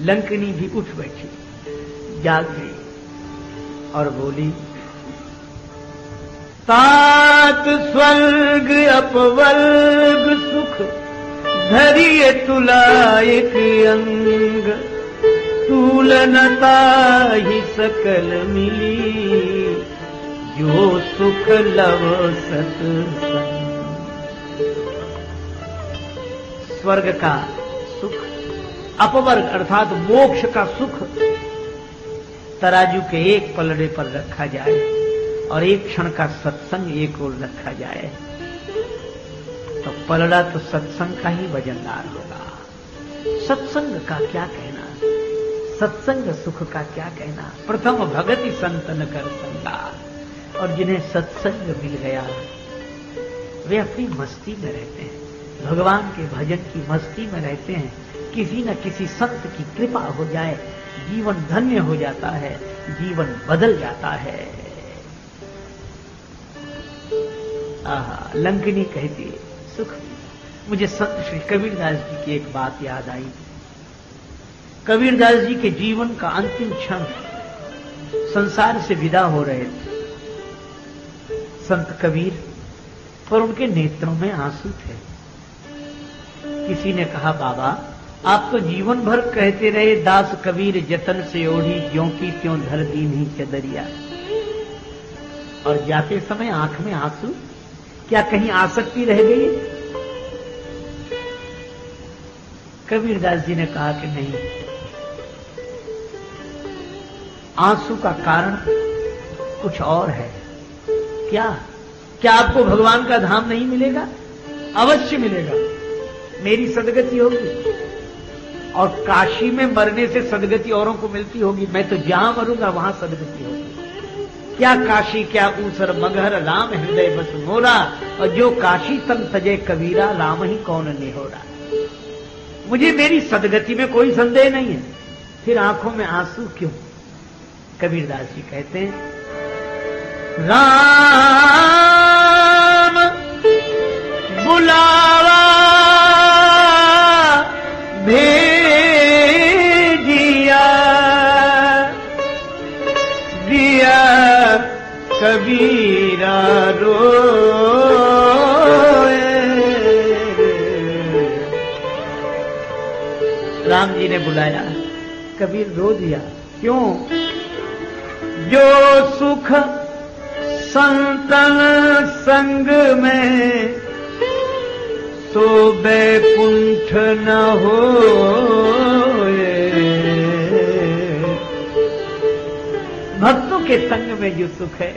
लंकिनी भी उठ बैठी, जाग गई और बोली, तात स्वर्ग अपवर्ग सुख धरिए तुला एक अंग। तुलनता ही सकल मिली जो सुख लव सत्संग। स्वर्ग का सुख, अपवर्ग अर्थात मोक्ष का सुख तराजू के एक पलड़े पर रखा जाए और एक क्षण का सत्संग एक ओर रखा जाए तो पलड़ा तो सत्संग का ही वजनदार होगा। सत्संग का क्या कहना, सत्संग सुख का क्या कहना। प्रथम भगति संतन कर संगा। और जिन्हें सत्संग मिल गया वे अपनी मस्ती में रहते हैं, भगवान के भजन की मस्ती में रहते हैं। किसी न किसी संत की कृपा हो जाए, जीवन धन्य हो जाता है, जीवन बदल जाता है। लंकिनी कहती है, सुख। मुझे संत श्री कबीरदास जी की एक बात याद आई। कबीरदास जी के जीवन का अंतिम क्षण, संसार से विदा हो रहे थे संत कबीर, पर उनके नेत्रों में आंसू थे। किसी ने कहा, बाबा आप तो जीवन भर कहते रहे, दास कबीर जतन से ओढ़ी ज्यों की त्यों धर दीन्ही चदरिया, और जाते समय आंख में आंसू, क्या कहीं आसक्ति रह गई? कबीरदास जी ने कहा कि नहीं, आंसू का कारण कुछ और है। क्या आपको भगवान का धाम नहीं मिलेगा? अवश्य मिलेगा, मेरी सदगति होगी। और काशी में मरने से सदगति औरों को मिलती होगी, मैं तो जहां मरूंगा वहां सदगति होगी। क्या काशी क्या ऊसर मगहर, राम हृदय बस मोरा, और जो काशी संग सजे कबीरा, राम ही कौन निहोरा। मुझे मेरी सदगति में कोई संदेह नहीं है, फिर आंखों में आंसू क्यों? कबीरदास जी कहते हैं, राम बुलावा भेजिया, दिया कबीरा रोए। राम जी ने बुलाया, कबीर रो दिया। क्यों? जो सुख संतन संग में, सो बैकुंठ न होए। भक्तों के संग में जो सुख है,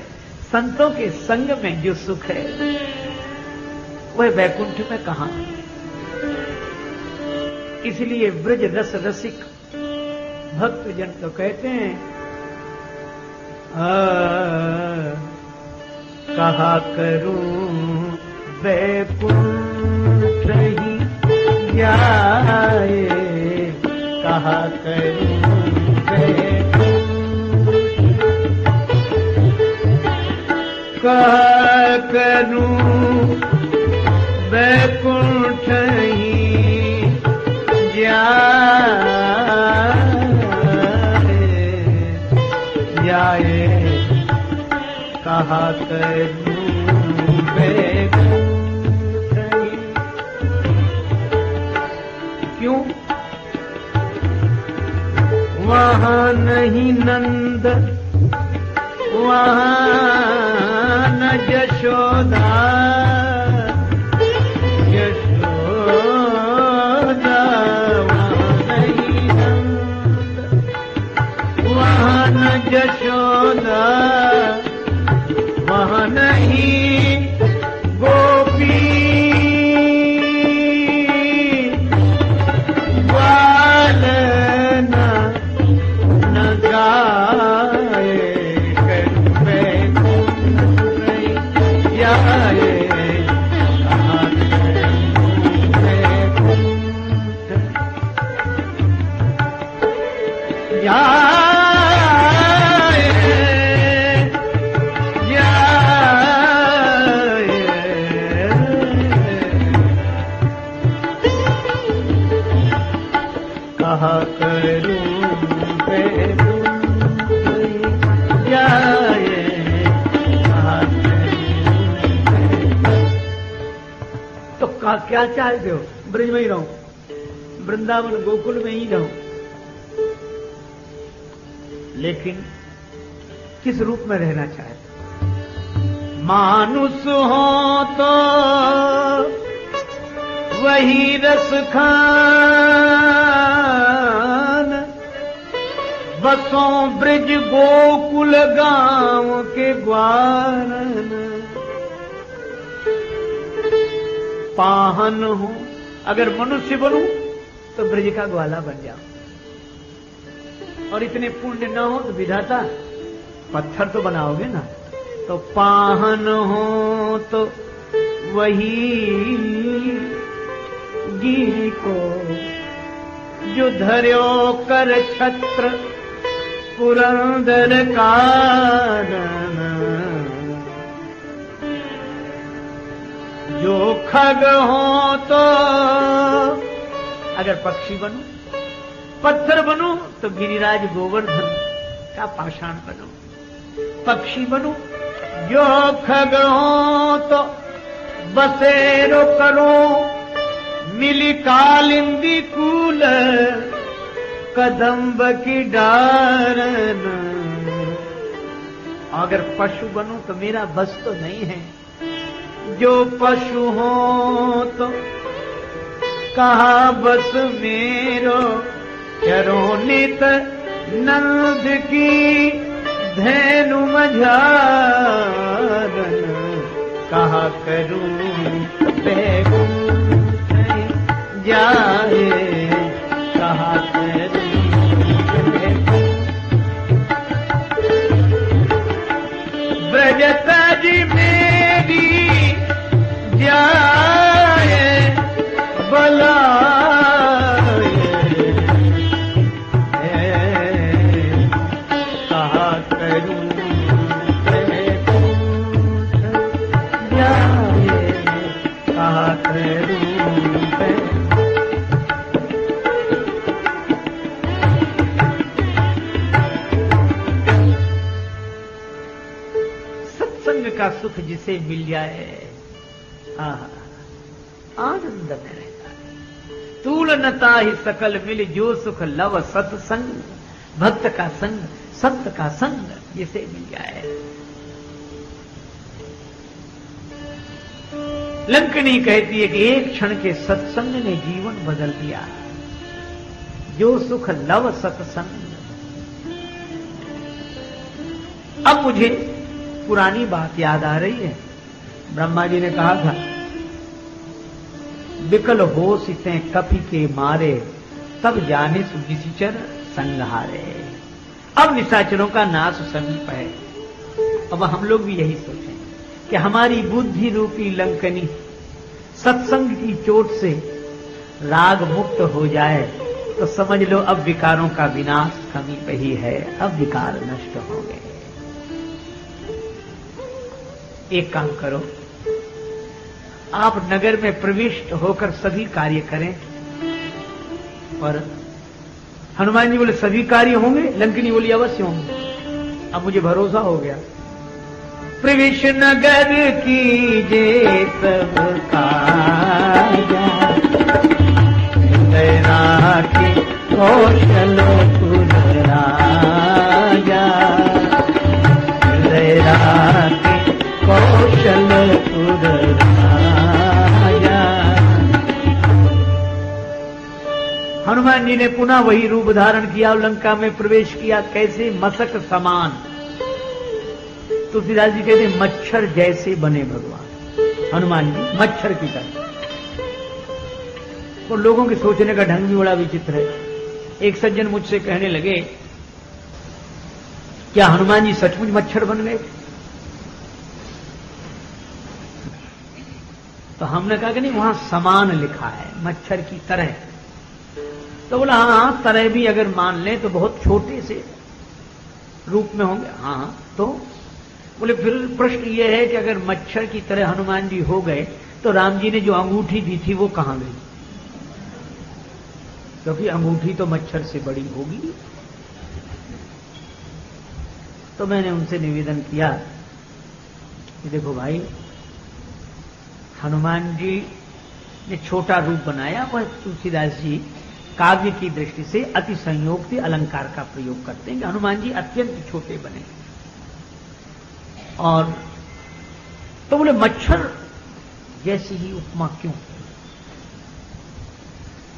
संतों के संग में जो सुख है, वह बैकुंठ में कहां? इसलिए ब्रज रस रसिक भक्तजन तो कहते हैं, कहा करूं बैकुंठ ही जाए, कहा करूं कहा करूं बैकुंठ ही जाए, कहा करूं बैकुंठ ही। क्यों? वहां नहीं नंद, वहां न यशोदा, यशोदा वहां नहीं नंद, वहां न यशोदा, वहां नहीं गोपी ग्वाल न गाए, कहा करूं जाए, तो क्या चाहते हो? ब्रज में ही रहूं, वृंदावन गोकुल में ही रहूं, लेकिन किस रूप में रहना चाहते? मानुष हो तो वही रस खान, बसों ब्रज गोकुल गांव के ग्वारन। पाहन हूं, अगर मनुष्य बनूं तो ब्रज का ग्वाला बन जाऊं, और इतने पुण्य न हो तो विधाता पत्थर तो बनाओगे ना। तो पाहन हो तो वही गिरी को, जो धर्यो कर छत्र पुरंदर कानन। जो खग हो तो, अगर पक्षी बनूं, पत्थर बनूं तो गिरिराज गोवर्धन का पाषाण बनूं। पक्षी बनूं, जो खग हो तो बसेरो करो, मिली कालिंदी कूल कदम्ब की डारन। अगर पशु बनूं तो मेरा बस तो नहीं है। जो पशु हो तो कहा बस मेरो, चरोनित नंद की धेनु मझारन। कहा करूं बैकुंठ जाए, कहा करूं ब्रज तज मेरी जाए बलाए। कहा का सुख जिसे मिल जाए आनंद में रहता है। तूल नता ही सकल मिल जो सुख लव सत्संग, भक्त का संग संत का संग जिसे मिल जाए। लंकनी कहती है कि एक क्षण के सत्संग ने जीवन बदल दिया, जो सुख लव सत्संग। अब मुझे पुरानी बात याद आ रही है। ब्रह्मा जी ने कहा था, विकल होश इसे कपि के मारे, तब जाने निशाचर संहारे। अब निशाचरों का नाश समीप है। अब हम लोग भी यही सोचें कि हमारी बुद्धि रूपी लंकनी सत्संग की चोट से राग मुक्त हो जाए तो समझ लो अब विकारों का विनाश समीप ही है, अब विकार नष्ट हो गए। एक काम करो, आप नगर में प्रविष्ट होकर सभी कार्य करें। और हनुमान जी बोले सभी कार्य होंगे? लंकनी बोली अवश्य होंगे। अब मुझे भरोसा हो गया। प्रविष्ट नगर कीजे सब काजा, हृदय राखी कौशल पुर राजा, हृदय राखी कौशल पुर राजा। हनुमान जी ने पुनः वही रूप धारण किया और लंका में प्रवेश किया। कैसे? मशक समान। तुलसीदास जी कहते मच्छर जैसे बने भगवान हनुमान जी, मच्छर की तरह। तो लोगों के सोचने का ढंग भी बड़ा विचित्र है। एक सज्जन मुझसे कहने लगे, क्या हनुमान जी सचमुच मच्छर बन गए? तो हमने कहा कि नहीं, वहां समान लिखा है, मच्छर की तरह। तो बोला हाँ, तरह भी अगर मान लें तो बहुत छोटे से रूप में होंगे। हाँ, तो बोले फिर प्रश्न ये है कि अगर मच्छर की तरह हनुमान जी हो गए तो राम जी ने जो अंगूठी दी थी वो कहां गई? क्योंकि अंगूठी तो मच्छर से बड़ी होगी। तो मैंने उनसे निवेदन किया कि देखो भाई, हनुमान जी ने छोटा रूप बनाया, वह तुलसीदास जी काव्य की दृष्टि से अति संयोक्ति अलंकार का प्रयोग करते हैं कि हनुमान जी अत्यंत छोटे बने। और तो बोले मच्छर जैसी ही उपमा क्यों?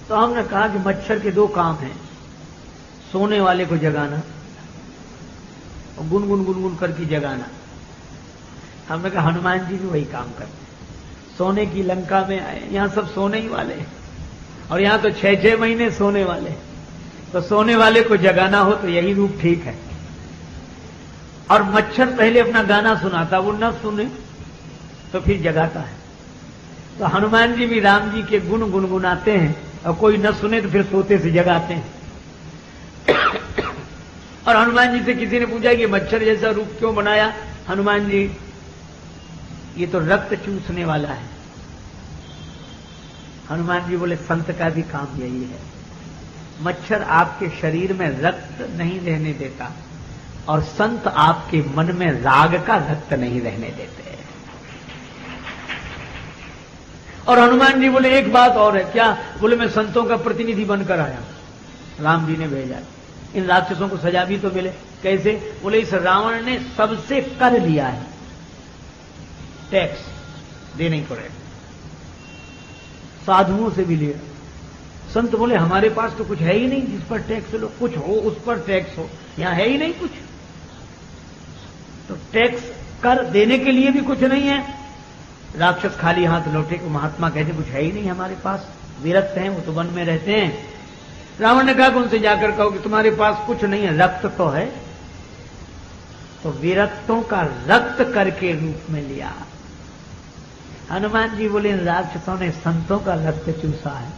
तो हमने कहा कि मच्छर के दो काम हैं, सोने वाले को जगाना और गुनगुन गुनगुन करके जगाना। हमने कहा हनुमान जी भी वही काम करते हैं। सोने की लंका में आए, यहां सब सोने ही वाले हैं और यहां तो 6-6 महीने सोने वाले। तो सोने वाले को जगाना हो तो यही रूप ठीक है। और मच्छर पहले अपना गाना सुनाता, वो न सुने तो फिर जगाता है। तो हनुमान जी भी राम जी के गुण गुनगुनाते हैं और कोई न सुने तो फिर सोते से जगाते हैं। और हनुमान जी से किसी ने पूछा कि मच्छर जैसा रूप क्यों बनाया? हनुमान जी, ये तो रक्त चूसने वाला है। हनुमान जी बोले संत का भी काम यही है। मच्छर आपके शरीर में रक्त नहीं रहने देता और संत आपके मन में राग का रक्त नहीं रहने देते। और हनुमान जी बोले एक बात और है। क्या? बोले मैं संतों का प्रतिनिधि बनकर आया, राम जी ने भेजा, इन राक्षसों को सजा भी तो मिले। कैसे? बोले इस रावण ने सबसे कर लिया है, टैक्स देना ही पड़ेगा, साधुओं से भी लिया। संत बोले हमारे पास तो कुछ है ही नहीं जिस पर टैक्स लो, कुछ हो उस पर टैक्स हो, यहां है ही नहीं कुछ। तो टैक्स कर देने के लिए भी कुछ नहीं है। राक्षस खाली हाथ लौटे को महात्मा कहते कुछ है ही नहीं हमारे पास, विरक्त हैं, वो तो वन में रहते हैं। रावण ने कहा कि उनसे जाकर कहो कि तुम्हारे पास कुछ नहीं है, रक्त तो है। तो विरक्तों का रक्त करके रूप में लिया। हनुमान जी बोले इन राक्षसों ने संतों का रक्त चूसा है।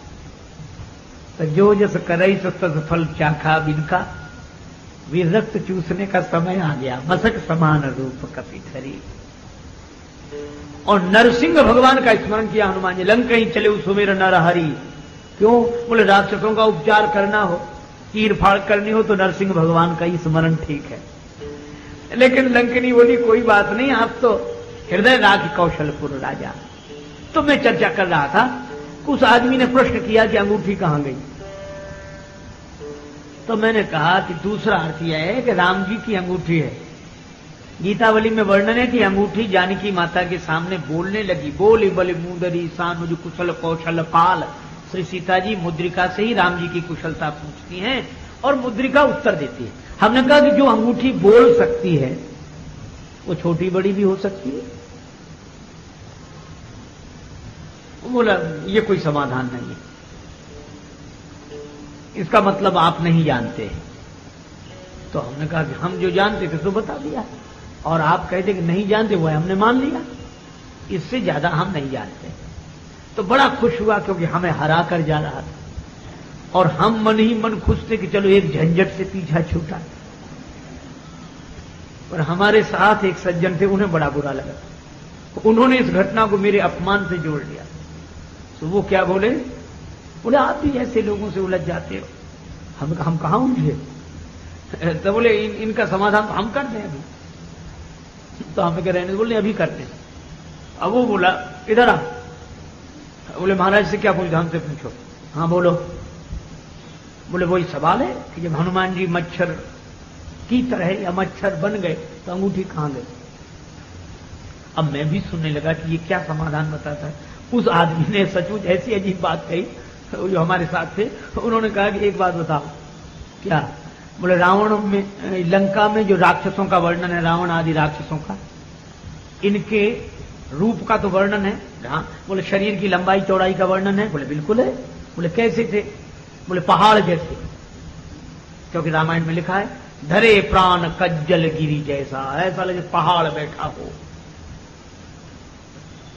तो जो जस करई सो तस फल चाखा बिनका, विरक्त चूसने का समय आ गया। मशक समान रूप कपि धरी। और नरसिंह भगवान का स्मरण किया हनुमान जी। लंक कहीं चले उस सुमेर नरहरि। क्यों? बोले राक्षसों का उपचार करना हो, चीर फाड़ करनी हो तो नरसिंह भगवान का ही स्मरण ठीक है। लेकिन लंकनी बोली कोई बात नहीं, आप तो हृदय राखी कौशलपुर राजा। तो मैं चर्चा कर रहा था, उस आदमी ने प्रश्न किया कि अंगूठी कहां गई। तो मैंने कहा कि दूसरा अर्थ यह है कि राम जी की अंगूठी है। गीतावली में वर्णन है कि अंगूठी जानकी माता के सामने बोलने लगी, बोले बल मुदरी सानुज कुशल कौशल पाल। श्री सीता जी मुद्रिका से ही राम जी की कुशलता पूछती हैं और मुद्रिका उत्तर देती है। हमने कहा कि जो अंगूठी बोल सकती है वो छोटी बड़ी भी हो सकती है। बोला ये कोई समाधान नहीं है, इसका मतलब आप नहीं जानते हैं। तो हमने कहा कि हम जो जानते थे तो बता दिया, और आप कहते कि नहीं जानते, वो हमने मान लिया, इससे ज्यादा हम नहीं जानते। तो बड़ा खुश हुआ क्योंकि हमें हरा कर जा रहा था, और हम मन ही मन खुश थे कि चलो एक झंझट से पीछा छूटा। पर हमारे साथ एक सज्जन थे, उन्हें बड़ा बुरा लगा, उन्होंने इस घटना को मेरे अपमान से जोड़ लिया। तो वो क्या बोले, बोले आप भी ऐसे लोगों से उलझ जाते हो। हम कहां उलझे? तो बोले इनका समाधान तो हम कर दें अभी। तो हमें कह रहे हैं, बोले अभी करते हैं। अब वो बोला इधर आ। बोले महाराज से क्या पूछा? हमसे पूछो। हाँ बोलो। बोले वही सवाल है कि जब हनुमान जी मच्छर की तरह या मच्छर बन गए तो अंगूठी कहां गई? अब मैं भी सुनने लगा कि ये क्या समाधान बताता है। उस आदमी ने सचमुच ऐसी अजीब बात कही, जो हमारे साथ थे। उन्होंने कहा कि एक बात बताओ। क्या? बोले रावण में, लंका में जो राक्षसों का वर्णन है, रावण आदि राक्षसों का, इनके रूप का तो वर्णन है। हाँ। बोले शरीर की लंबाई चौड़ाई का वर्णन है? बोले बिल्कुल है। बोले कैसे थे? बोले पहाड़ जैसे, क्योंकि रामायण में लिखा है धरे प्राण कज्जल गिरी जैसा, ऐसा लगे पहाड़ बैठा हो।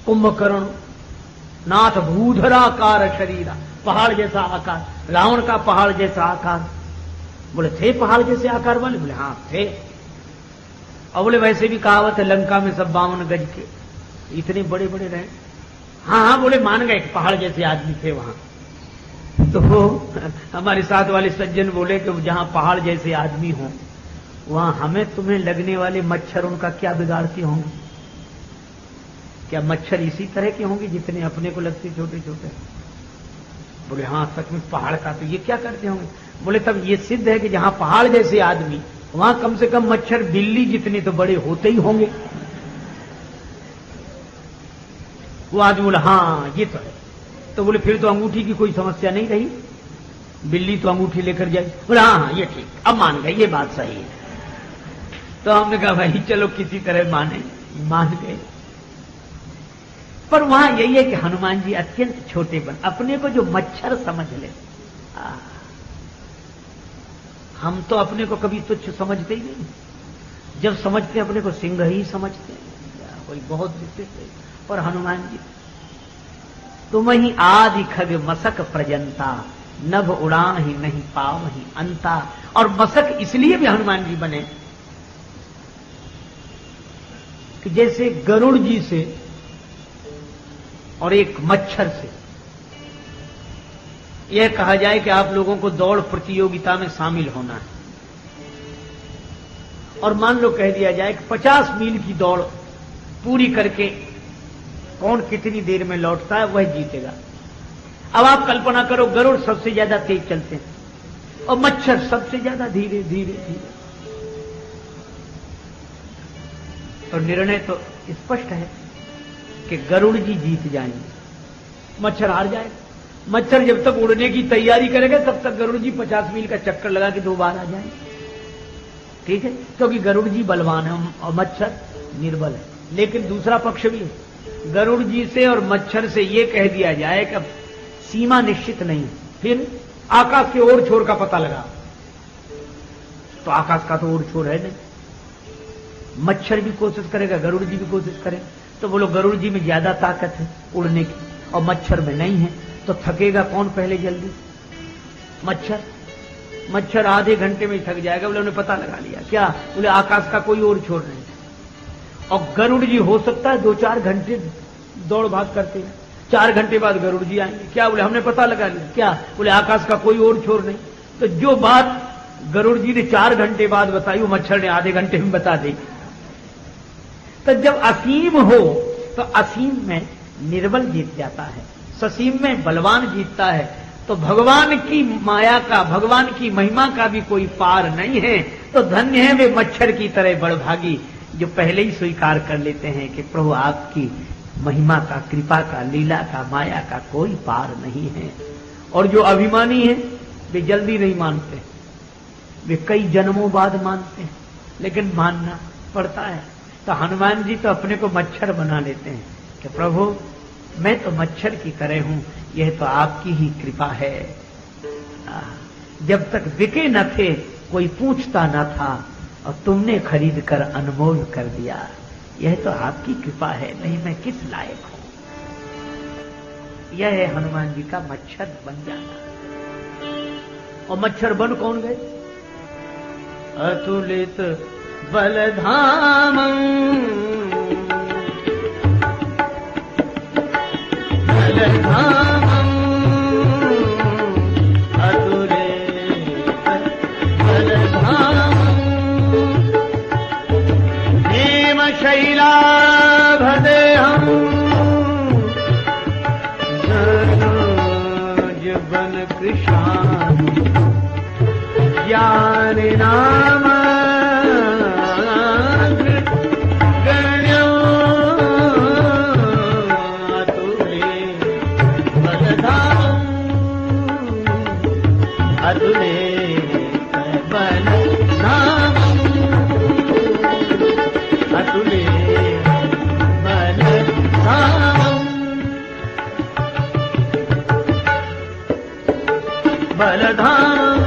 कुंभकर्ण नाथ भूधराकार शरीरा, पहाड़ जैसा आकार, रावण का पहाड़ जैसा आकार। बोले थे पहाड़ जैसे आकार वाले? बोले हाँ थे। और बोले वैसे भी कहावत है लंका में सब 52 गज के, इतने बड़े बड़े रहे। हाँ हाँ बोले मान गए कि पहाड़ जैसे आदमी थे वहां। तो वो हमारे साथ वाले सज्जन बोले कि जहां पहाड़ जैसे आदमी हो वहां हमें तुम्हें लगने वाले मच्छर उनका क्या बिगाड़ती होंगे? क्या मच्छर इसी तरह के होंगे जितने अपने को लगते छोटे छोटे? बोले हाँ सच में पहाड़ का तो ये क्या करते होंगे? बोले तब ये सिद्ध है कि जहां पहाड़ जैसे आदमी वहां कम से कम मच्छर बिल्ली जितने तो बड़े होते ही होंगे। वो आदमी बोला हाँ ये तो है। तो बोले फिर तो अंगूठी की कोई समस्या नहीं रही, बिल्ली तो अंगूठी लेकर जाए। बोले हाँ हाँ ये ठीक, अब मान गए, ये बात सही है। तो हमने कहा भाई चलो किसी तरह मान गए। पर वहां यही है कि हनुमान जी अत्यंत छोटे बन, अपने को जो मच्छर समझ ले। हम तो अपने को कभी तुच्छ समझते ही नहीं, जब समझते अपने को सिंह ही समझते हैं, कोई बहुत विशिष्ट है। और हनुमान जी तुम ही आदि खग मसक प्रजंता, नभ उड़ा ही नहीं पाव ही अंता। और मसक इसलिए भी हनुमान जी बने कि जैसे गरुड़ जी से और एक मच्छर से यह कहा जाए कि आप लोगों को दौड़ प्रतियोगिता में शामिल होना है, और मान लो कह दिया जाए कि 50 मील की दौड़ पूरी करके कौन कितनी देर में लौटता है वह जीतेगा। अब आप कल्पना करो गरुड़ सबसे ज्यादा तेज चलते हैं और मच्छर सबसे ज्यादा धीरे धीरे धीरे। तो निर्णय तो स्पष्ट है कि गरुड़ जी जीत जाएंगे, मच्छर हार जाएगा। मच्छर जब तक उड़ने की तैयारी करेगा तब तक गरुड़ जी 50 मील का चक्कर लगा के 2 बार आ जाएंगे। ठीक है, क्योंकि गरुड़ जी बलवान है और मच्छर निर्बल है। लेकिन दूसरा पक्ष भी है, गरुड़ जी से और मच्छर से यह कह दिया जाए कि अब सीमा निश्चित नहीं, फिर आकाश के ओर छोर का पता लगा, तो आकाश का तो ओर छोर है नहीं। मच्छर भी कोशिश करेगा, गरुड़ जी भी कोशिश करेगा, तो बोलो गरुड़ जी में ज्यादा ताकत है उड़ने की और मच्छर में नहीं है, तो थकेगा कौन पहले जल्दी? मच्छर। मच्छर आधे घंटे में ही थक जाएगा। बोले उन्होंने पता लगा लिया। क्या? बोले आकाश का कोई और छोर नहीं। और गरुड़ जी हो सकता है 2-4 घंटे दौड़ भाग करते हैं, 4 घंटे बाद गरुड़ जी आएंगे। क्या? बोले हमने पता लगा लिया। क्या? बोले आकाश का कोई और छोर नहीं। तो जो बात गरुड़ जी ने 4 घंटे बाद बताई वो मच्छर ने आधे घंटे में बता दी। तो जब असीम हो तो असीम में निर्बल जीत जाता है, ससीम में बलवान जीतता है। तो भगवान की माया का, भगवान की महिमा का भी कोई पार नहीं है। तो धन्य है वे मच्छर की तरह बड़भागी जो पहले ही स्वीकार कर लेते हैं कि प्रभु आपकी महिमा का, कृपा का, लीला का, माया का कोई पार नहीं है। और जो अभिमानी है वे जल्दी नहीं मानते, वे कई जन्मों बाद मानते हैं, लेकिन मानना पड़ता है। तो हनुमान जी तो अपने को मच्छर बना लेते हैं कि प्रभु मैं तो मच्छर की तरह हूं, यह तो आपकी ही कृपा है। जब तक बिके न थे कोई पूछता न था, और तुमने खरीद कर अनमोल कर दिया, यह तो आपकी कृपा है, नहीं मैं किस लायक हूं। यह है हनुमान जी का मच्छर बन जाना। और मच्छर बन कौन गए? अतुलित बलधाम बलधाम अतुलित बलधाम हेम शैलाभदेहम जबन कृशान ज्ञान नाम बलधाम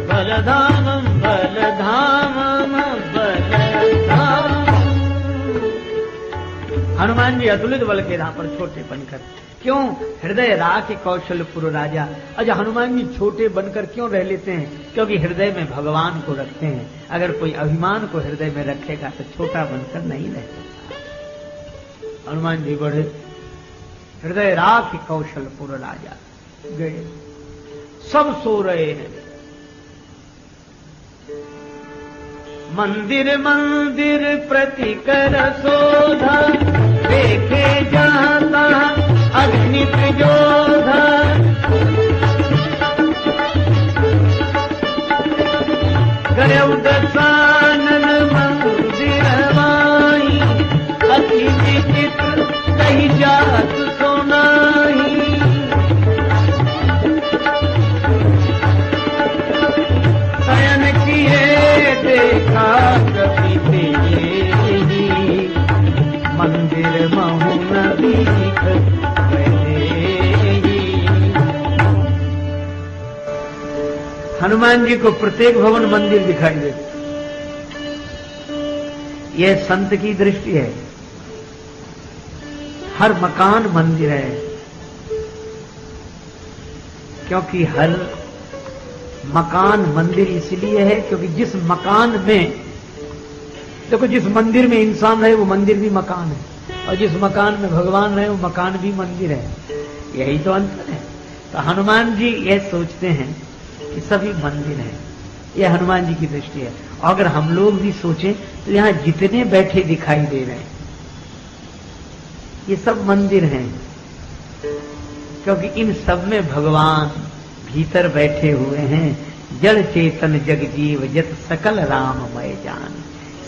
बलधाम बलधाम बलधाम। हनुमान जी अतुलित बल के धाम पर छोटे बनकर क्यों? हृदय राख कौशलपुर राजा। अच्छा, हनुमान जी छोटे बनकर क्यों रह लेते हैं? क्योंकि हृदय में भगवान को रखते हैं। अगर कोई अभिमान को हृदय में रखेगा तो छोटा बनकर नहीं रह सकता। हनुमान जी बड़े हृदय राख कौशलपुर राजा गए, सब सो रहे हैं। मंदिर मंदिर प्रति कर शोधा, देखे जाता अग्नि प्रजोधा। गरव दसानन मंदिर माई, अति विचित्र कही जात सोनाई। शयन किए देखा कभी तेरी, मंदिर महु न दीख पहले। हनुमान जी को प्रत्येक भवन मंदिर दिखाई देते। यह संत की दृष्टि है। हर मकान मंदिर है, क्योंकि हर मकान मंदिर इसलिए है क्योंकि जिस मकान में, देखो जिस मंदिर में इंसान रहे वो मंदिर भी मकान है, और जिस मकान में भगवान रहे वो मकान भी मंदिर है। यही तो अंतर है। तो हनुमान जी ये सोचते हैं कि सभी मंदिर हैं। यह हनुमान जी की दृष्टि है। और अगर हम लोग भी सोचें तो यहां जितने बैठे दिखाई दे रहे हैं ये सब मंदिर हैं, क्योंकि इन सब में भगवान भीतर बैठे हुए हैं। जड़ चेतन जग जीव जत सकल राममय जान,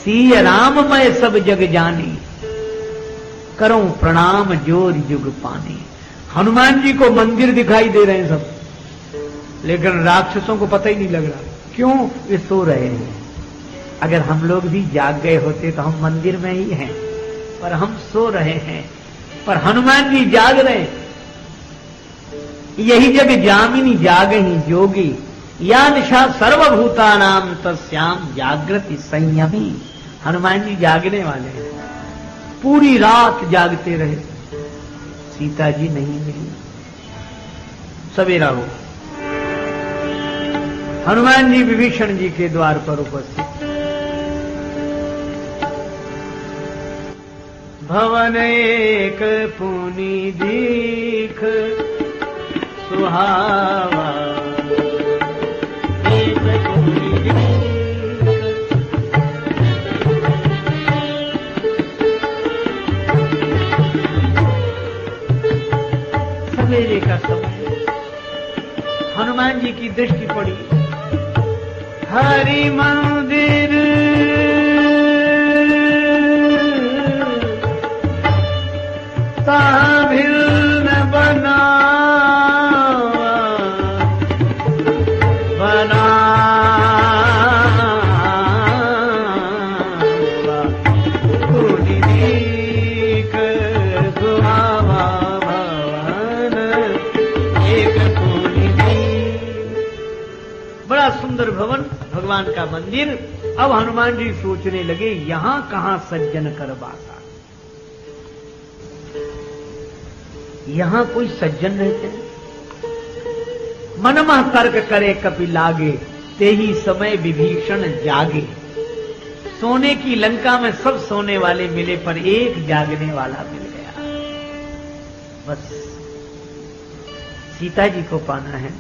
सीय राममय सब जग जानी, करो प्रणाम जोर युग पानी। हनुमान जी को मंदिर दिखाई दे रहे हैं सब, लेकिन राक्षसों को पता ही नहीं लग रहा। क्यों? वे सो रहे हैं। अगर हम लोग भी जाग गए होते तो हम मंदिर में ही हैं, पर हम सो रहे हैं। पर हनुमान जी जाग रहे हैं। यही जग जामिनी जागही जोगी, या निशा सर्वभूतानाम तस्याम जागृति संयमी। हनुमान जी जागने वाले हैं। पूरी रात जागते रहे। सीता जी नहीं मिली। सवेरा हो, हनुमान जी विभीषण जी के द्वार पर उपस्थित। भवन एक पुनि दीख सुहावा, एक पुनि दीख हनुमान जी की दृष्टि पड़ी, हरि मंदिर ताभिल न बना सुंदर भवन, भगवान का मंदिर। अब हनुमान जी सोचने लगे, यहां कहां सज्जन कर बासा, यहां कोई सज्जन रहते हैं। मनमा तर्क करे कपि लागे, ते ही समय विभीषण जागे। सोने की लंका में सब सोने वाले मिले, पर एक जागने वाला मिल गया। बस सीता जी को पाना है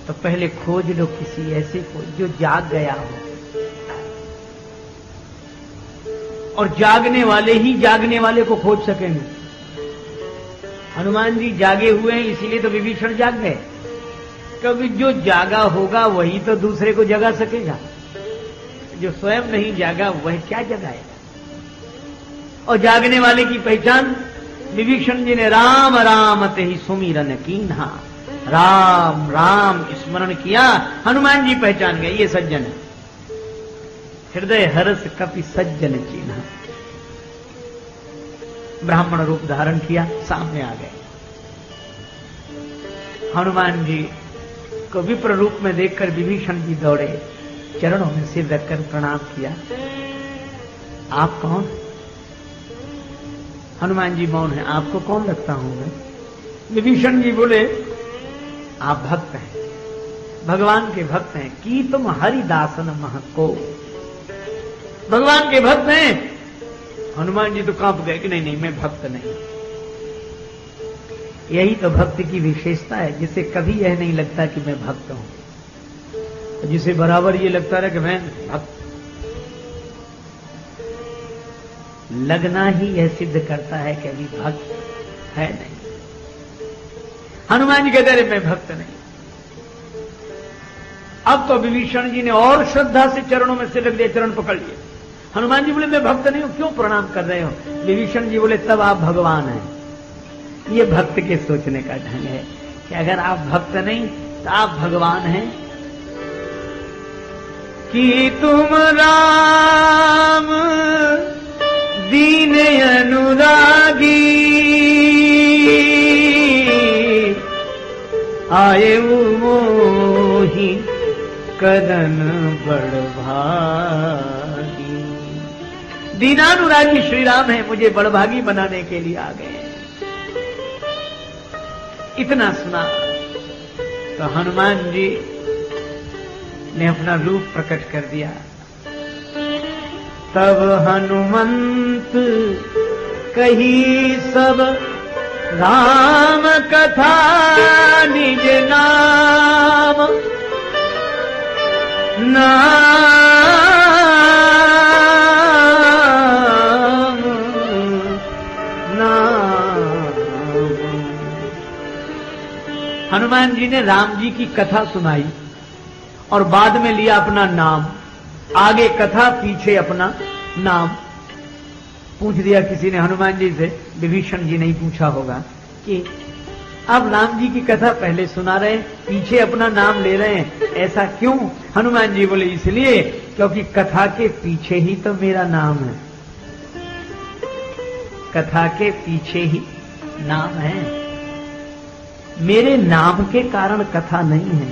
तो पहले खोज लो किसी ऐसे को जो जाग गया हो, और जागने वाले ही जागने वाले को खोज सकेंगे। हनुमान जी जागे हुए हैं, इसीलिए तो विभीषण जाग गए। क्योंकि जो जागा होगा वही तो दूसरे को जगा सकेगा, जो स्वयं नहीं जागा वह क्या जगाएगा। और जागने वाले की पहचान विभीषण जी ने राम राम ते ही सुमिरन कीन्हा, राम राम स्मरण किया। हनुमान जी पहचान गए, ये सज्जन है। हृदय हर्ष कपि सज्जन चिन्हा। ब्राह्मण रूप धारण किया, सामने आ गए। हनुमान जी को विप्र रूप में देखकर विभीषण जी दौड़े, चरणों में सिर रखकर प्रणाम किया। आप कौन? हनुमान जी मौन है। आपको कौन लगता हूं मैं? विभीषण जी बोले, आप भक्त हैं, भगवान के भक्त हैं, कि तुम हरिदासन महको। भगवान के भक्त हैं। हनुमान जी तो कांप गए कि नहीं नहीं, मैं भक्त नहीं। यही तो भक्त की विशेषता है, जिसे कभी यह नहीं लगता कि मैं भक्त हूं, जिसे बराबर ये लगता रहे कि मैं भक्त। लगना ही यह सिद्ध करता है कि अभी भक्त है नहीं। हनुमान जी कहते रहे, मैं भक्त नहीं। अब तो विभीषण जी ने और श्रद्धा से चरणों में सिर रख दिया, चरण पकड़ लिए। हनुमान जी बोले, मैं भक्त नहीं हूं, क्यों प्रणाम कर रहे हो? विभीषण जी बोले, तब आप भगवान हैं। ये भक्त के सोचने का ढंग है कि अगर आप भक्त नहीं तो आप भगवान हैं। कि तुम राम दीन अनुरागी, आए मोहि कदन बड़ भागी। दीनानुरागी श्री राम है, मुझे बड़भागी बनाने के लिए आ गए। इतना सुना तो हनुमान जी ने अपना रूप प्रकट कर दिया। तब हनुमंत कही सब राम कथा निज नाम, हनुमान जी ने राम जी की कथा सुनाई और बाद में लिया अपना नाम। आगे कथा, पीछे अपना नाम। पूछ दिया किसी ने हनुमान जी से, विभीषण जी नहीं पूछा होगा कि आप राम जी की कथा पहले सुना रहे हैं, पीछे अपना नाम ले रहे हैं, ऐसा क्यों? हनुमान जी बोले, इसलिए क्योंकि कथा के पीछे ही तो मेरा नाम है। कथा के पीछे ही नाम है। मेरे नाम के कारण कथा नहीं है,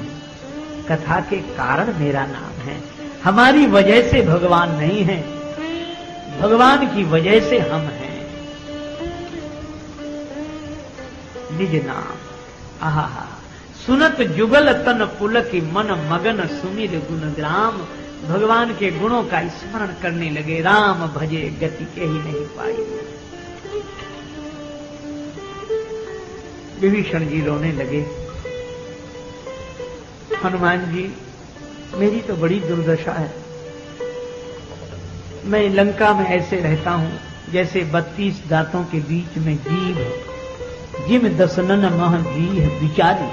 कथा के कारण मेरा नाम है। हमारी वजह से भगवान नहीं है, भगवान की वजह से हम हैं। निज नाम आहा सुनत जुगल तन पुलक मन मगन सुमिर गुण राम। भगवान के गुणों का स्मरण करने लगे। राम भजे गति के ही नहीं पाई। विभीषण जी रोने लगे। हनुमान जी, मेरी तो बड़ी दुर्दशा है। मैं लंका में ऐसे रहता हूं जैसे 32 दांतों के बीच में जीभ, जिम दसनन मह जीह बिचारी।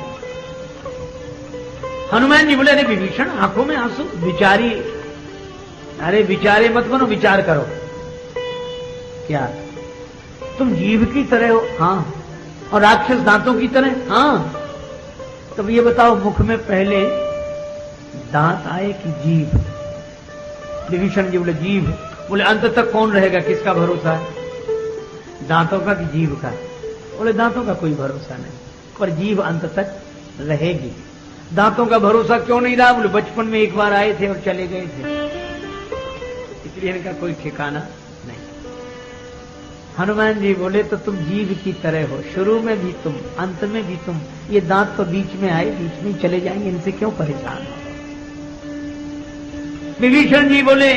हनुमान जी बोले, अरे विभीषण आंखों में आंसू, विचारी, अरे विचारे मत बनो, विचार करो। क्या तुम जीव की तरह हो? हाँ। और राक्षस दांतों की तरह? हाँ। तब ये बताओ, मुख में पहले दांत आए कि जीभ? विभीषण जी बोले जीभ। बोले अंत तक कौन रहेगा, किसका भरोसा है, दांतों का कि जीभ का? बोले दांतों का कोई भरोसा नहीं, पर जीभ अंत तक रहेगी। दांतों का भरोसा क्यों नहीं रहा? बोले बचपन में एक बार आए थे और चले गए थे, इसलिए इनका कोई ठिकाना नहीं। हनुमान जी बोले तो तुम जीव की तरह हो, शुरू में भी तुम, अंत में भी तुम। ये दांत तो बीच में आए, बीच में चले जाएंगे, इनसे क्यों परेशान हो? विभीषण जी बोले,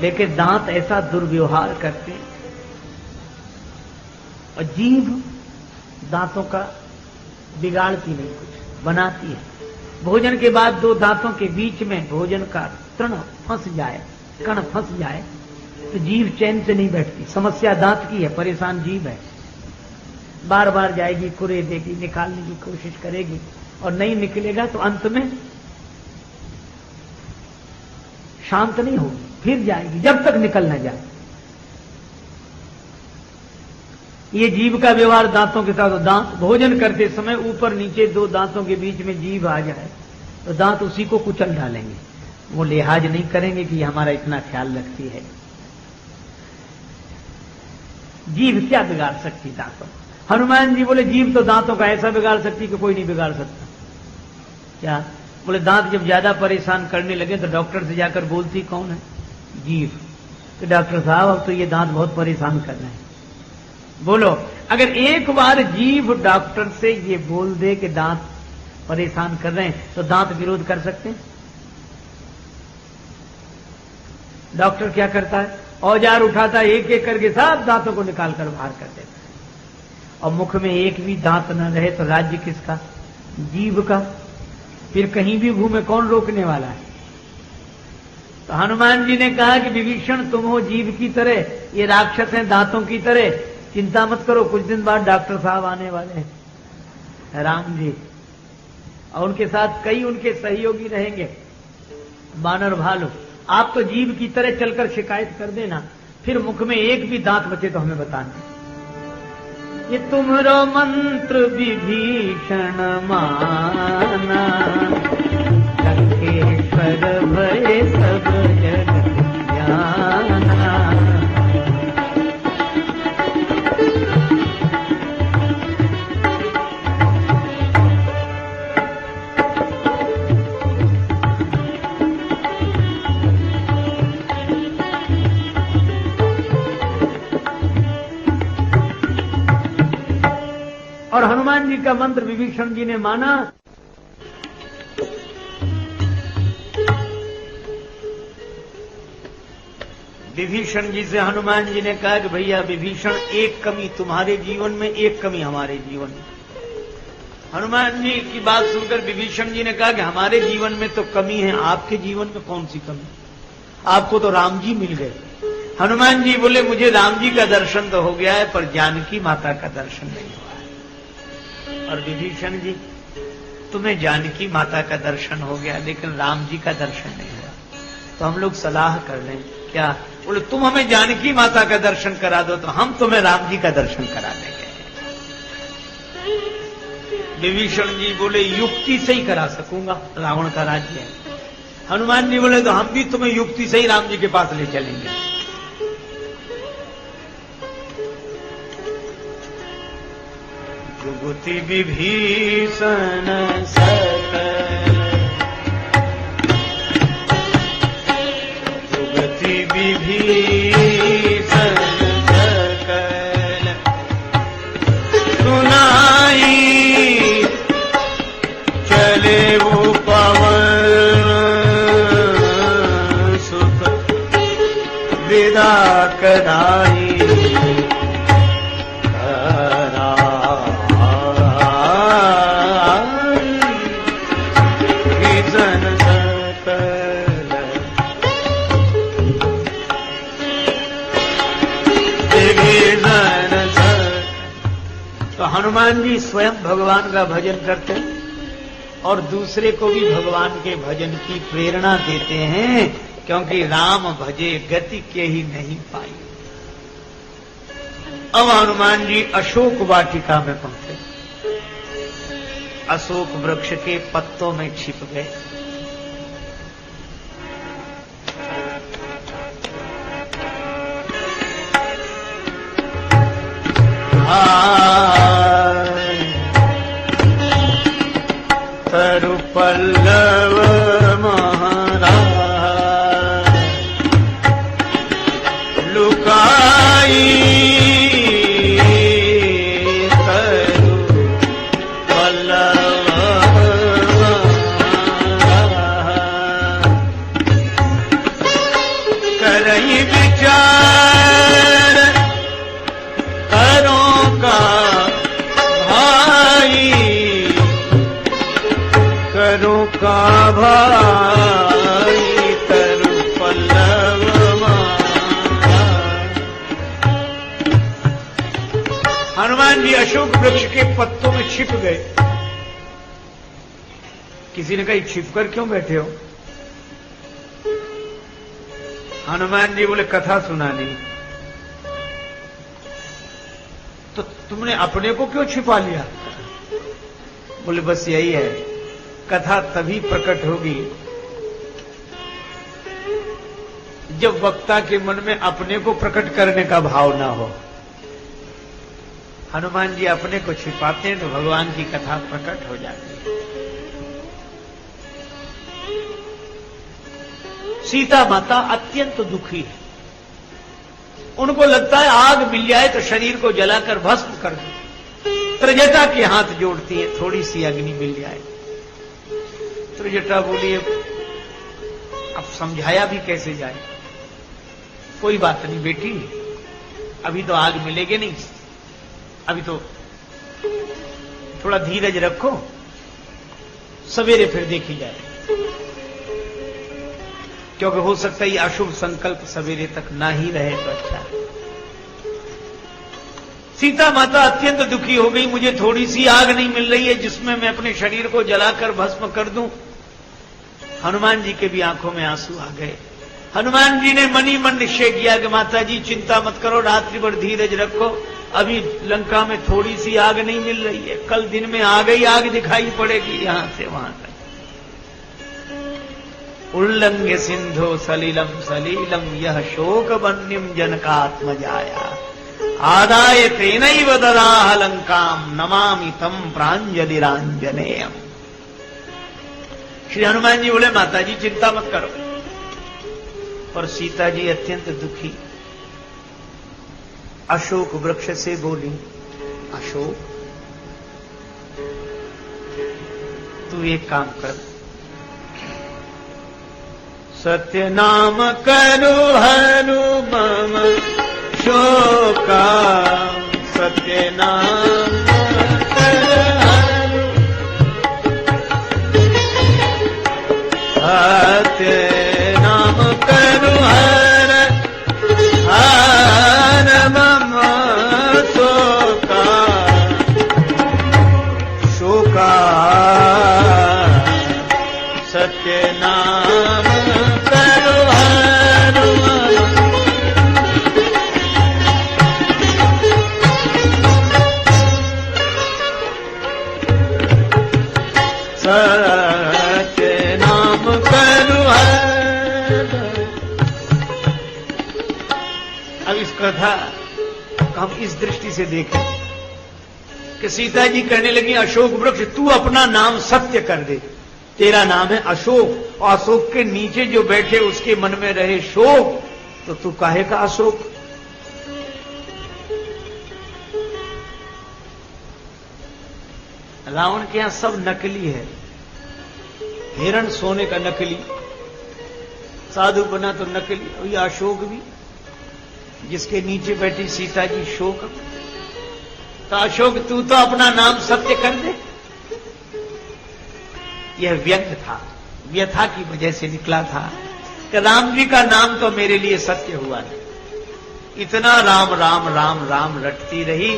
लेकिन दांत ऐसा दुर्व्यवहार करते हैं, और जीभ दांतों का बिगाड़ती नहीं, कुछ बनाती है। भोजन के बाद दो दांतों के बीच में भोजन का तृण फंस जाए, कण फंस जाए, तो जीभ चैन से नहीं बैठती। समस्या दांत की है, परेशान जीभ है। बार बार जाएगी, कुरे देगी, निकालने की कोशिश करेगी, और नहीं निकलेगा तो अंत में शांत नहीं होगी, फिर जाएगी जब तक निकल न जाए। ये जीभ का व्यवहार दांतों के साथ। दांत भोजन करते समय ऊपर नीचे दो दांतों के बीच में जीभ आ जाए तो दांत उसी को कुचल डालेंगे, वो लिहाज नहीं करेंगे कि हमारा इतना ख्याल रखती है। जीभ क्या बिगाड़ सकती दांतों? हनुमान जी बोले जीभ तो दांतों का ऐसा बिगाड़ सकती कि कोई नहीं बिगाड़ सकता। क्या? बोले दांत जब ज्यादा परेशान करने लगे तो डॉक्टर से जाकर बोलती कौन है? जीभ। तो डॉक्टर साहब अब तो ये दांत बहुत परेशान कर रहे हैं। बोलो, अगर एक बार जीभ डॉक्टर से ये बोल दे कि दांत परेशान कर रहे हैं, तो दांत विरोध कर सकते हैं? डॉक्टर क्या करता है? औजार उठाता है, एक एक करके सब दांतों को निकाल कर बाहर कर देता है। और मुख में एक भी दांत न रहे तो राज्य किसका? जीभ का। फिर कहीं भी घूमे कौन रोकने वाला है? तो हनुमान जी ने कहा कि विभीषण तुम हो जीभ की तरह, ये राक्षस हैं दांतों की तरह, चिंता मत करो, कुछ दिन बाद डॉक्टर साहब आने वाले हैं, राम जी, और उनके साथ कई उनके सहयोगी रहेंगे, बानर भालू। आप तो जीभ की तरह चलकर शिकायत कर देना, फिर मुख में एक भी दांत बचे तो हमें बताना। ये तुम्हारो मंत्र विभीषण माना, लंकेश्वर भय सब जग जाना। और हनुमान जी का मंत्र विभीषण जी ने माना। विभीषण जी से हनुमान जी ने कहा कि भैया विभीषण, एक कमी तुम्हारे जीवन में, एक कमी हमारे जीवन में। हनुमान जी की बात सुनकर विभीषण जी ने कहा कि हमारे जीवन में तो कमी है, आपके जीवन में कौन सी कमी? आपको तो राम जी मिल गए। हनुमान जी बोले मुझे राम जी का दर्शन तो हो गया है, पर जानकी माता का दर्शन नहीं हुआ है। और विभीषण जी, तुम्हें जानकी माता का दर्शन हो गया लेकिन राम जी का दर्शन नहीं हुआ, तो हम लोग सलाह कर लें। क्या? बोले तुम हमें जानकी माता का दर्शन करा दो तो हम तुम्हें राम जी का दर्शन करा देंगे। विभीषण जी बोले युक्ति से ही करा सकूंगा, रावण का राज्य है। हनुमान जी बोले तो हम भी तुम्हें युक्ति से ही राम जी के पास ले चलेंगे। जुगति विभीषण सकल, जुगति विभीषण सकल, सुनाई चले वो पवन सुत, विदा कराई हनुमान जी स्वयं भगवान का भजन करते और दूसरे को भी भगवान के भजन की प्रेरणा देते हैं, क्योंकि राम भजे गति के ही नहीं पाई। अब हनुमान जी अशोक वाटिका में पहुंचे, अशोक वृक्ष के पत्तों में छिप गए। तरु पल्लव महाराज लुकाई, तरु पल्लव करई विचार करो का भाई, करो का भाई तरु पल्लव। हनुमान जी अशोक वृक्ष के पत्तों में छिप गए। किसी ने कहा छिप कर क्यों बैठे हो? हनुमान जी बोले कथा सुनानी। तो तुमने अपने को क्यों छिपा लिया? बोले बस यही है, कथा तभी प्रकट होगी जब वक्ता के मन में अपने को प्रकट करने का भाव ना हो। हनुमान जी अपने को छिपाते हैं तो भगवान की कथा प्रकट हो जाती है। सीता माता अत्यंत दुखी है। उनको लगता है आग मिल जाए तो शरीर को जलाकर भस्म कर दो। त्रिजटा के हाथ जोड़ती है, थोड़ी सी अग्नि मिल जाए। त्रिजटा बोली अब समझाया भी कैसे जाए? कोई बात नहीं बेटी, अभी तो आग मिलेगी नहीं, अभी तो थोड़ा धीरज रखो, सवेरे फिर देखी जाए, क्योंकि हो सकता है ये अशुभ संकल्प सवेरे तक ना ही रहे तो अच्छा। सीता माता अत्यंत दुखी हो गई, मुझे थोड़ी सी आग नहीं मिल रही है जिसमें मैं अपने शरीर को जलाकर भस्म कर दूं। हनुमान जी के भी आंखों में आंसू आ गए। हनुमान जी ने मनी मन निश्चय किया कि माता जी चिंता मत करो, रात्रि भर धीरज रखो, अभी लंका में थोड़ी सी आग नहीं मिल रही है, कल दिन में आ गई आग दिखाई पड़ेगी यहां से वहां तक। उल्लंघ्य सिंधो सलिलम सलीलम यह शोक बन्यम जनकात्मजाया आदाय तेनैव ददाह लंकाम नमामि तम प्रांजलिरांजनेयम। श्री हनुमान जी बोले माता जी चिंता मत करो। और सीता जी अत्यंत दुखी अशोक वृक्ष से बोली, अशोक तू एक काम कर, सत्य नाम करो हरु मम शोका, सत्य नाम हरु, सत्य नाम करो हर हर मम शोका, शोका सत्य नाम करो हर सत्य नाम करो हर। अब इस कथा को हम इस दृष्टि से देखें कि सीता जी कहने लगी अशोक वृक्ष तू अपना नाम सत्य कर दे, तेरा नाम है अशोक, और अशोक के नीचे जो बैठे उसके मन में रहे शोक, तो तू काहे का अशोक? रावण के यहां सब नकली है। हिरण सोने का नकली, साधु बना तो नकली, और ये अशोक भी जिसके नीचे बैठी सीता जी शोक। तो अशोक तू तो अपना नाम सत्य कर दे। यह व्यंग था, व्यथा की वजह से निकला था कि राम जी का नाम तो मेरे लिए सत्य हुआ नहीं। इतना राम राम राम राम रटती रही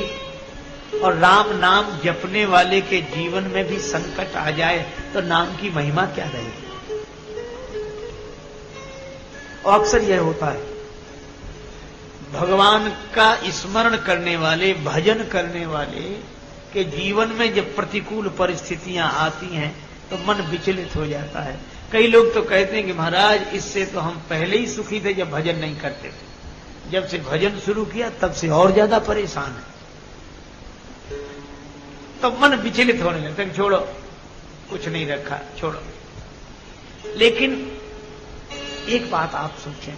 और राम नाम जपने वाले के जीवन में भी संकट आ जाए तो नाम की महिमा क्या रहेगी। और अक्सर यह होता है, भगवान का स्मरण करने वाले, भजन करने वाले के जीवन में जब प्रतिकूल परिस्थितियां आती हैं तो मन विचलित हो जाता है। कई लोग तो कहते हैं कि महाराज इससे तो हम पहले ही सुखी थे जब भजन नहीं करते थे, जब से भजन शुरू किया तब से और ज्यादा परेशान है। तो मन विचलित होने लगता है, छोड़ो कुछ नहीं रखा, छोड़ो। लेकिन एक बात आप सोचें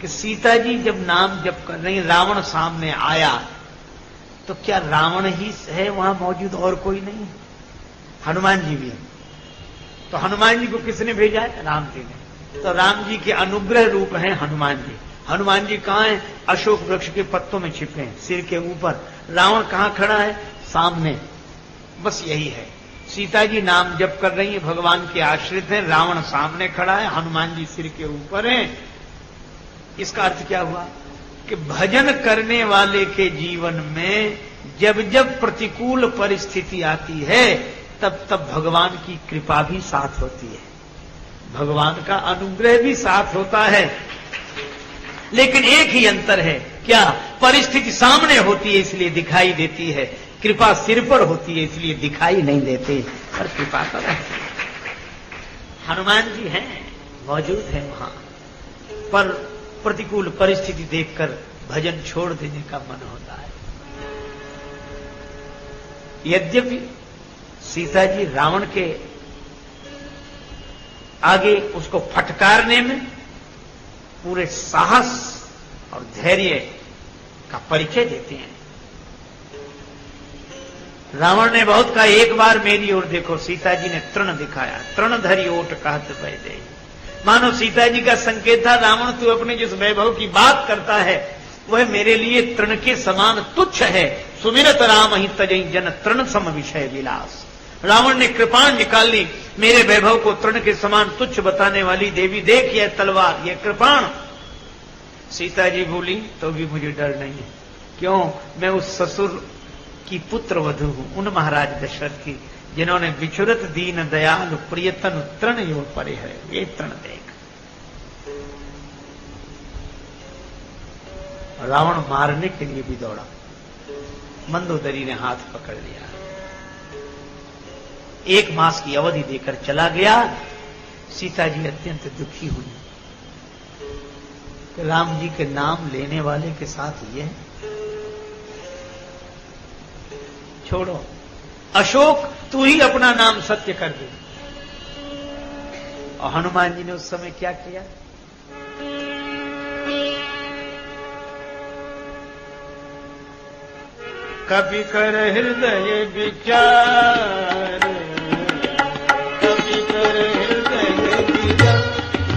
कि सीता जी जब नाम जप कर रही, रावण सामने आया तो क्या रावण ही है वहां मौजूद और कोई नहीं है? हनुमान जी भी है। तो हनुमान जी को किसने भेजा है? राम जी ने। तो राम जी के अनुग्रह रूप हैं हनुमान जी। हनुमान जी कहां हैं? अशोक वृक्ष के पत्तों में छिपे हैं, सिर के ऊपर। रावण कहां खड़ा है? सामने। बस यही है। सीता जी नाम जप कर रही है, भगवान के आश्रित हैं, रावण सामने खड़ा है, हनुमान जी सिर के ऊपर हैं। इसका अर्थ क्या हुआ कि भजन करने वाले के जीवन में जब जब प्रतिकूल परिस्थिति आती है तब तब भगवान की कृपा भी साथ होती है, भगवान का अनुग्रह भी साथ होता है। लेकिन एक ही अंतर है, क्या? परिस्थिति सामने होती है इसलिए दिखाई देती है, कृपा सिर पर होती है इसलिए दिखाई नहीं देते, पर कृपा तो रहती है। हनुमान जी हैं, मौजूद हैं वहां, पर प्रतिकूल परिस्थिति देखकर भजन छोड़ देने का मन होता है। यद्यपि सीता जी रावण के आगे उसको फटकारने में पूरे साहस और धैर्य का परिचय देते हैं। रावण ने बहुत कहा, एक बार मेरी ओर देखो। सीता जी ने तृण दिखाया, तृण धरी ओट कहत वैदेही। मानो सीता जी का संकेत था, रावण तू अपने जिस वैभव की बात करता है वह मेरे लिए तृण के समान तुच्छ है। सुमिरत राम ही तजई जन तृण सम विषय विलास। रावण ने कृपाण निकाल ली, मेरे वैभव को तृण के समान तुच्छ बताने वाली देवी, देख यह तलवार, यह कृपाण। सीता जी बोली, तो भी मुझे डर नहीं है। क्यों? मैं उस ससुर की पुत्र वधु हूं, उन महाराज दशरथ की, जिन्होंने विचुरत दीन दयाल प्रियतन तृण यो परे है। ये तृण देख। रावण मारने के लिए भी दौड़ा, मंदोदरी ने हाथ पकड़ लिया, 1 मास की अवधि देकर चला गया। सीता जी अत्यंत दुखी हुई कि राम जी के नाम लेने वाले के साथ ये छोड़ो, अशोक तू ही अपना नाम सत्य कर दे। और हनुमान जी ने उस समय क्या किया? कभी कर हृदय विचार, कभी कर हृदय विचार,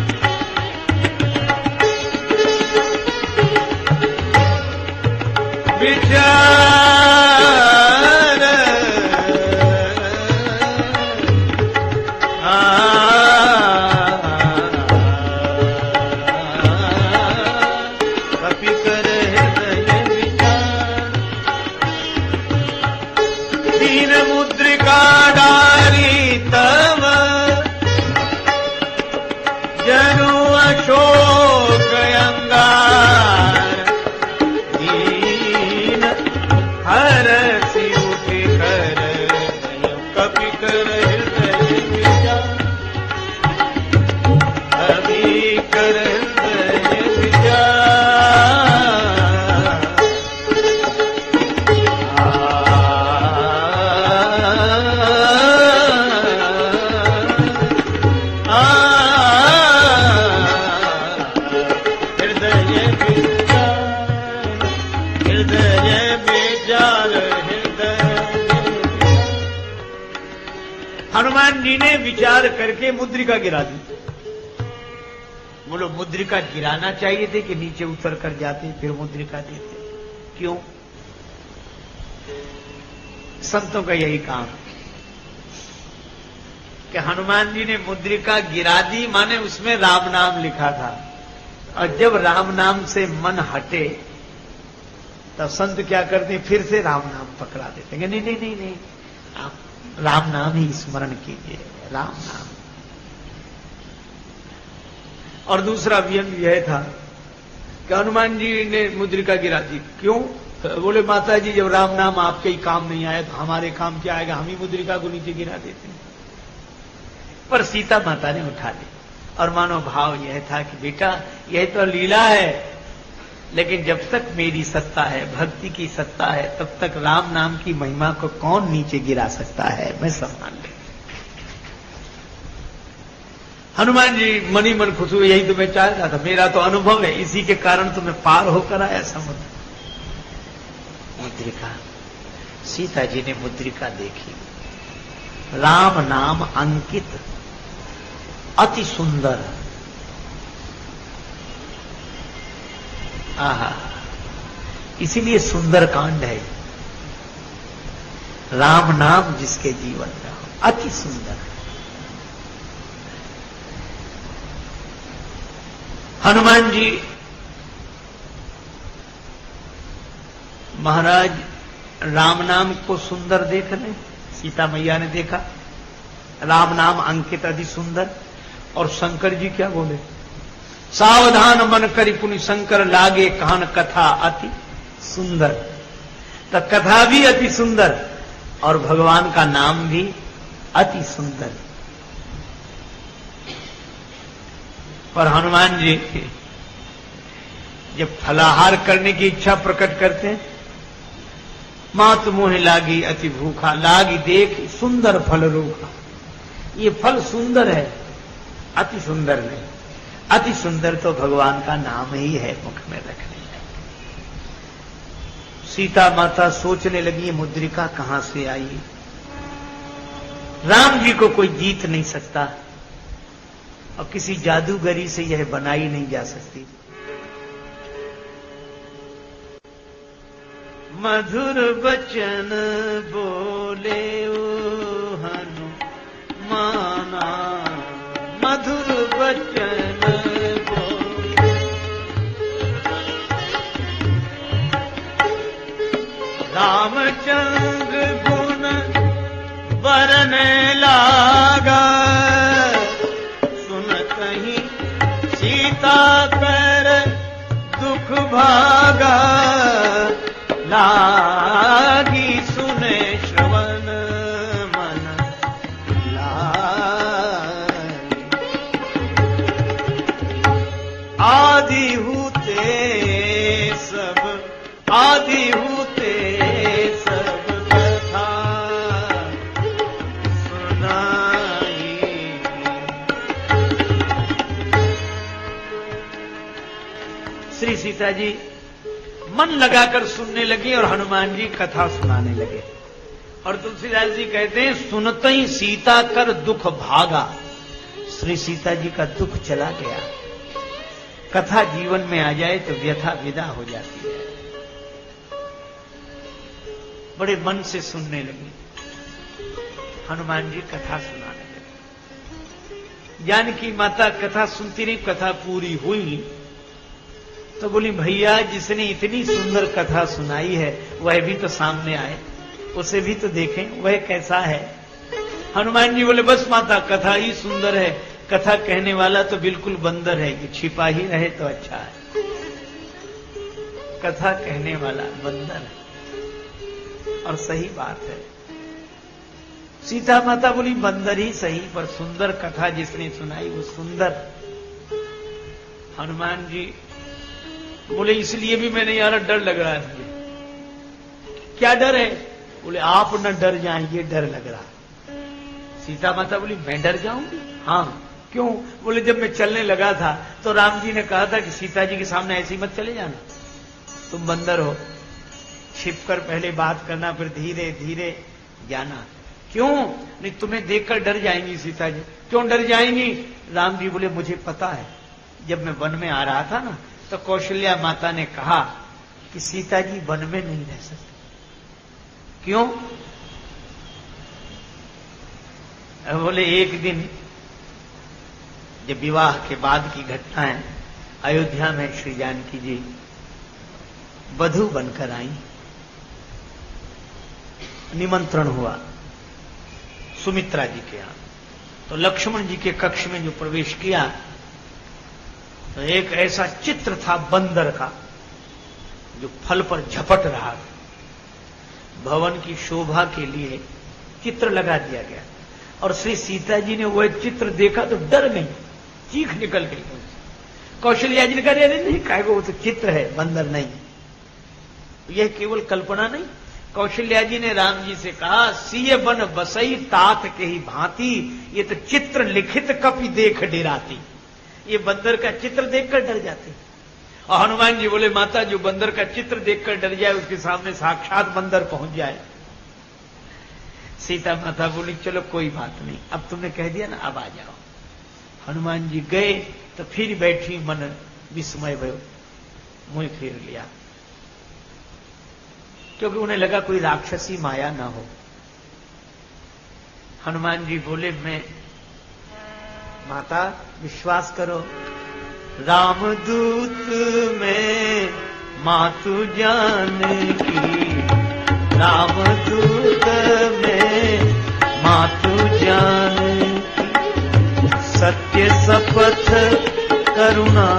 हनुमान जी ने विचार करके मुद्रिका गिरा दी। बोलो, मुद्रिका गिराना चाहिए थे कि नीचे उतर कर जाते फिर मुद्रिका देते? क्यों? संतों का यही काम कि हनुमान जी ने मुद्रिका गिरा दी, माने उसमें राम नाम लिखा था, और जब राम नाम से मन हटे तब संत क्या करते हैं, फिर से राम नाम पकड़ा देते हैं। नहीं नहीं नहीं नहीं, आप राम नाम ही स्मरण कीजिए, राम नाम। और दूसरा व्यंग यह था कि हनुमान जी ने मुद्रिका गिरा दी। क्यों? बोले माता जी जब राम नाम आपके ही काम नहीं आया तो हमारे काम क्या आएगा, हम ही मुद्रिका को नीचे गिरा देते हैं। पर सीता माता ने उठा ली और मानो भाव यह था कि बेटा यह तो लीला है, लेकिन जब तक मेरी सत्ता है, भक्ति की सत्ता है, तब तक राम नाम की महिमा को कौन नीचे गिरा सकता है, मैं सम्मान ले। हनुमान जी मनी मन खुश हुए, यही तो मैं चाह रहा था, मेरा तो अनुभव है, इसी के कारण तो मैं पार होकर आया समुद्र। मुद्रिका, सीता जी ने मुद्रिका देखी, राम नाम अंकित, अति सुंदर। आहा, इसीलिए सुंदर कांड है। राम नाम जिसके जीवन में हो, अति सुंदर। हनुमान जी महाराज राम नाम को सुंदर देख रहे, सीता मैया ने देखा राम नाम अंकित अति सुंदर। और शंकर जी क्या बोले, सावधान मन करी पुनि शंकर लागे कहान कथा अति सुंदर। तो कथा भी अति सुंदर और भगवान का नाम भी अति सुंदर। पर हनुमान जी जब फलाहार करने की इच्छा प्रकट करते हैं, मात मोह लागी अति भूखा, लागी देख सुंदर फल रूखा। ये फल सुंदर है, अति सुंदर नहीं। अति सुंदर तो भगवान का नाम ही है मुख में रखने का। सीता माता सोचने लगी ये मुद्रिका कहां से आई, राम जी को कोई जीत नहीं सकता और किसी जादूगरी से यह बनाई नहीं जा सकती। मधुर बचन बोले ओ हनुमाना, मधुर बचन बोले, रामचंद्र गुण बरने लागा, सुनत ही सीता कर दुख भागा, लागी सुने श्रवण मन लागी, आदि होते सब, आदि होते सब कथा सुनाई। श्री सीता जी मन लगाकर सुनने लगी और हनुमान जी कथा सुनाने लगे। और तुलसीदास जी कहते हैं सुनते ही सीता कर दुख भागा। श्री सीता जी का दुख चला गया। कथा जीवन में आ जाए तो व्यथा विदा हो जाती है। बड़े मन से सुनने लगी। हनुमान जी कथा सुनाने लगे। जानकी माता कथा सुनती रही, कथा पूरी हुई तो बोली भैया जिसने इतनी सुंदर कथा सुनाई है वह भी तो सामने आए, उसे भी तो देखें वह कैसा है। हनुमान जी बोले बस माता कथा ही सुंदर है, कथा कहने वाला तो बिल्कुल बंदर है कि छिपा ही रहे तो अच्छा है। कथा कहने वाला बंदर है और सही बात है। सीता माता बोली बंदर ही सही पर सुंदर कथा जिसने सुनाई वो सुंदर। हनुमान जी बोले इसलिए भी मैं नहीं आ रहा, डर लग रहा है मुझे। क्या डर है? बोले आप न डर जाएं, ये डर लग रहा। सीता माता बोली मैं डर जाऊंगी? हाँ क्यों? बोले जब मैं चलने लगा था तो राम जी ने कहा था कि सीता जी के सामने ऐसे ही मत चले जाना, तुम बंदर हो, छिपकर पहले बात करना फिर धीरे धीरे जाना। क्यों? नहीं तुम्हें देखकर डर जाएंगी सीता जी। क्यों डर जाएंगी? राम जी बोले मुझे पता है, जब मैं वन में आ रहा था ना तो कौशल्या माता ने कहा कि सीता जी वन में नहीं रह सकती। क्यों? बोले एक दिन जब विवाह के बाद की घटना है, अयोध्या में श्री जानकी जी वधू बनकर आई। निमंत्रण हुआ सुमित्रा जी के यहां, तो लक्ष्मण जी के कक्ष में जो प्रवेश किया तो एक ऐसा चित्र था बंदर का जो फल पर झपट रहा। भवन की शोभा के लिए चित्र लगा दिया गया और श्री सीता जी ने वह चित्र देखा तो डर गई, चीख निकल गई। कौशल्या जी ने कहा अरे नहीं, काहे वो तो चित्र है, बंदर नहीं। यह केवल कल्पना नहीं। कौशल्या जी ने राम जी से कहा सीय बन बसई तात के ही भांति, ये तो चित्र लिखित कपि देख डेराती। ये बंदर का चित्र देखकर डर जाते। और हनुमान जी बोले माता जो बंदर का चित्र देखकर डर जाए उसके सामने साक्षात बंदर पहुंच जाए। सीता माता बोली चलो कोई बात नहीं, अब तुमने कह दिया ना, अब आ जाओ। हनुमान जी गए तो फिर बैठी, मन विस्मय भयो, मुंह फेर लिया, क्योंकि उन्हें लगा कोई राक्षसी माया ना हो। हनुमान जी बोले मैं माता विश्वास करो, रामदूत में मातु जानकी, रामदूत में मातु जानकी, सत्य शपथ करुणा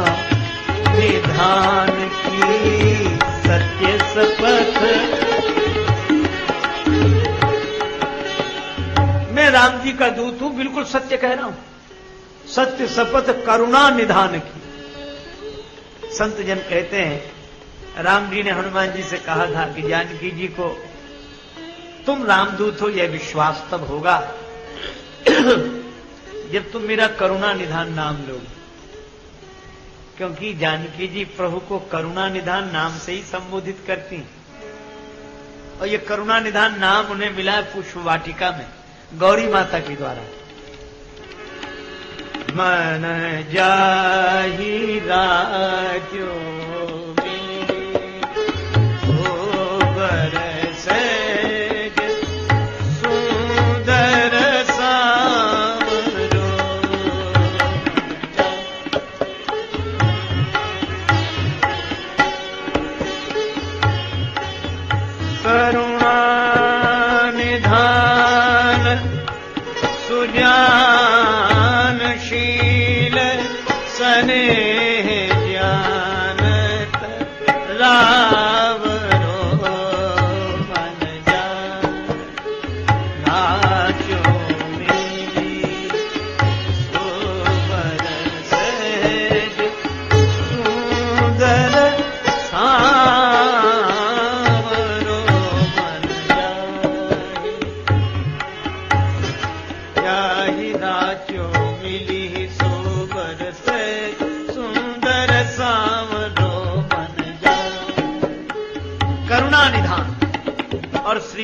निधान की, सत्य शपथ। मैं राम जी का दूत हूं, बिल्कुल सत्य कह रहा हूं, सत्य शपथ करुणा निधान की। संत जन कहते हैं राम जी ने हनुमान जी से कहा था कि जानकी जी को तुम रामदूत हो यह विश्वास तब होगा जब तुम मेरा करुणा निधान नाम लोगे, क्योंकि जानकी जी प्रभु को करुणा निधान नाम से ही संबोधित करती हैं। और ये करुणा निधान नाम उन्हें मिला है पुष्प वाटिका में गौरी माता के द्वारा। मन जाहि राजो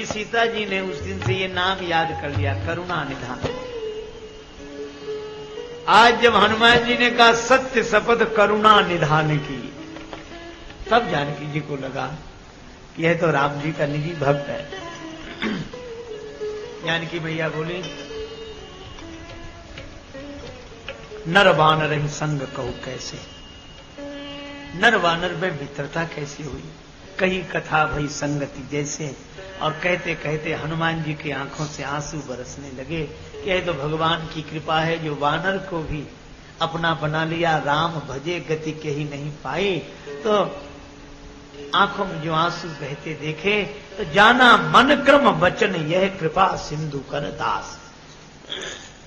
सीता जी ने उस दिन से ये नाम याद कर लिया, करुणा निधान। आज जब हनुमान जी ने कहा सत्य शपथ करुणा निधान की, तब जानकी जी को लगा कि यह तो राम जी का निजी भक्त है। जानकी मैया बोली नर वानर ही संग कहूं कैसे, नर वानर में मित्रता कैसी हुई, कही कथा भई संगति जैसे। और कहते कहते हनुमान जी की आंखों से आंसू बरसने लगे कि यह तो भगवान की कृपा है जो वानर को भी अपना बना लिया, राम भजे गति के ही नहीं पाई। तो आंखों में जो आंसू बहते देखे तो जाना मन क्रम वचन यह कृपा सिंधु कर दास।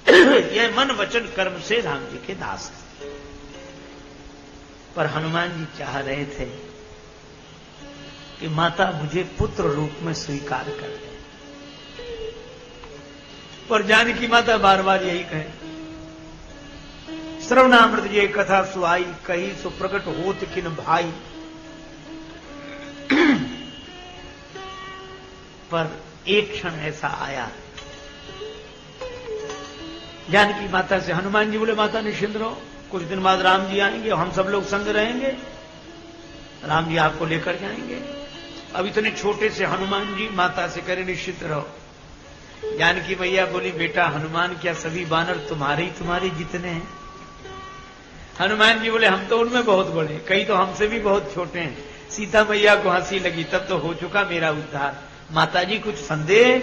यह मन वचन कर्म से राम जी के दास है। पर हनुमान जी चाह रहे थे कि माता मुझे पुत्र रूप में स्वीकार कर ले, पर जानकी माता बार बार यही कहे श्रवणामृत ये कथा सुहाई, कही सो प्रकट होत किन भाई। पर एक क्षण ऐसा आया, जानकी माता से हनुमान जी बोले माता निश्चिंत रहो, कुछ दिन बाद राम जी आएंगे, हम सब लोग संग रहेंगे, राम जी आपको लेकर जाएंगे। अब इतने छोटे से हनुमान जी माता से करे निश्चित रहो। जानकी मैया बोली बेटा हनुमान क्या सभी बानर तुम्हारे जितने हैं? हनुमान जी बोले हम तो उनमें बहुत बड़े, कई तो हमसे भी बहुत छोटे हैं। सीता मैया को हंसी लगी, तब तो हो चुका मेरा उद्धार। माताजी कुछ संदेह,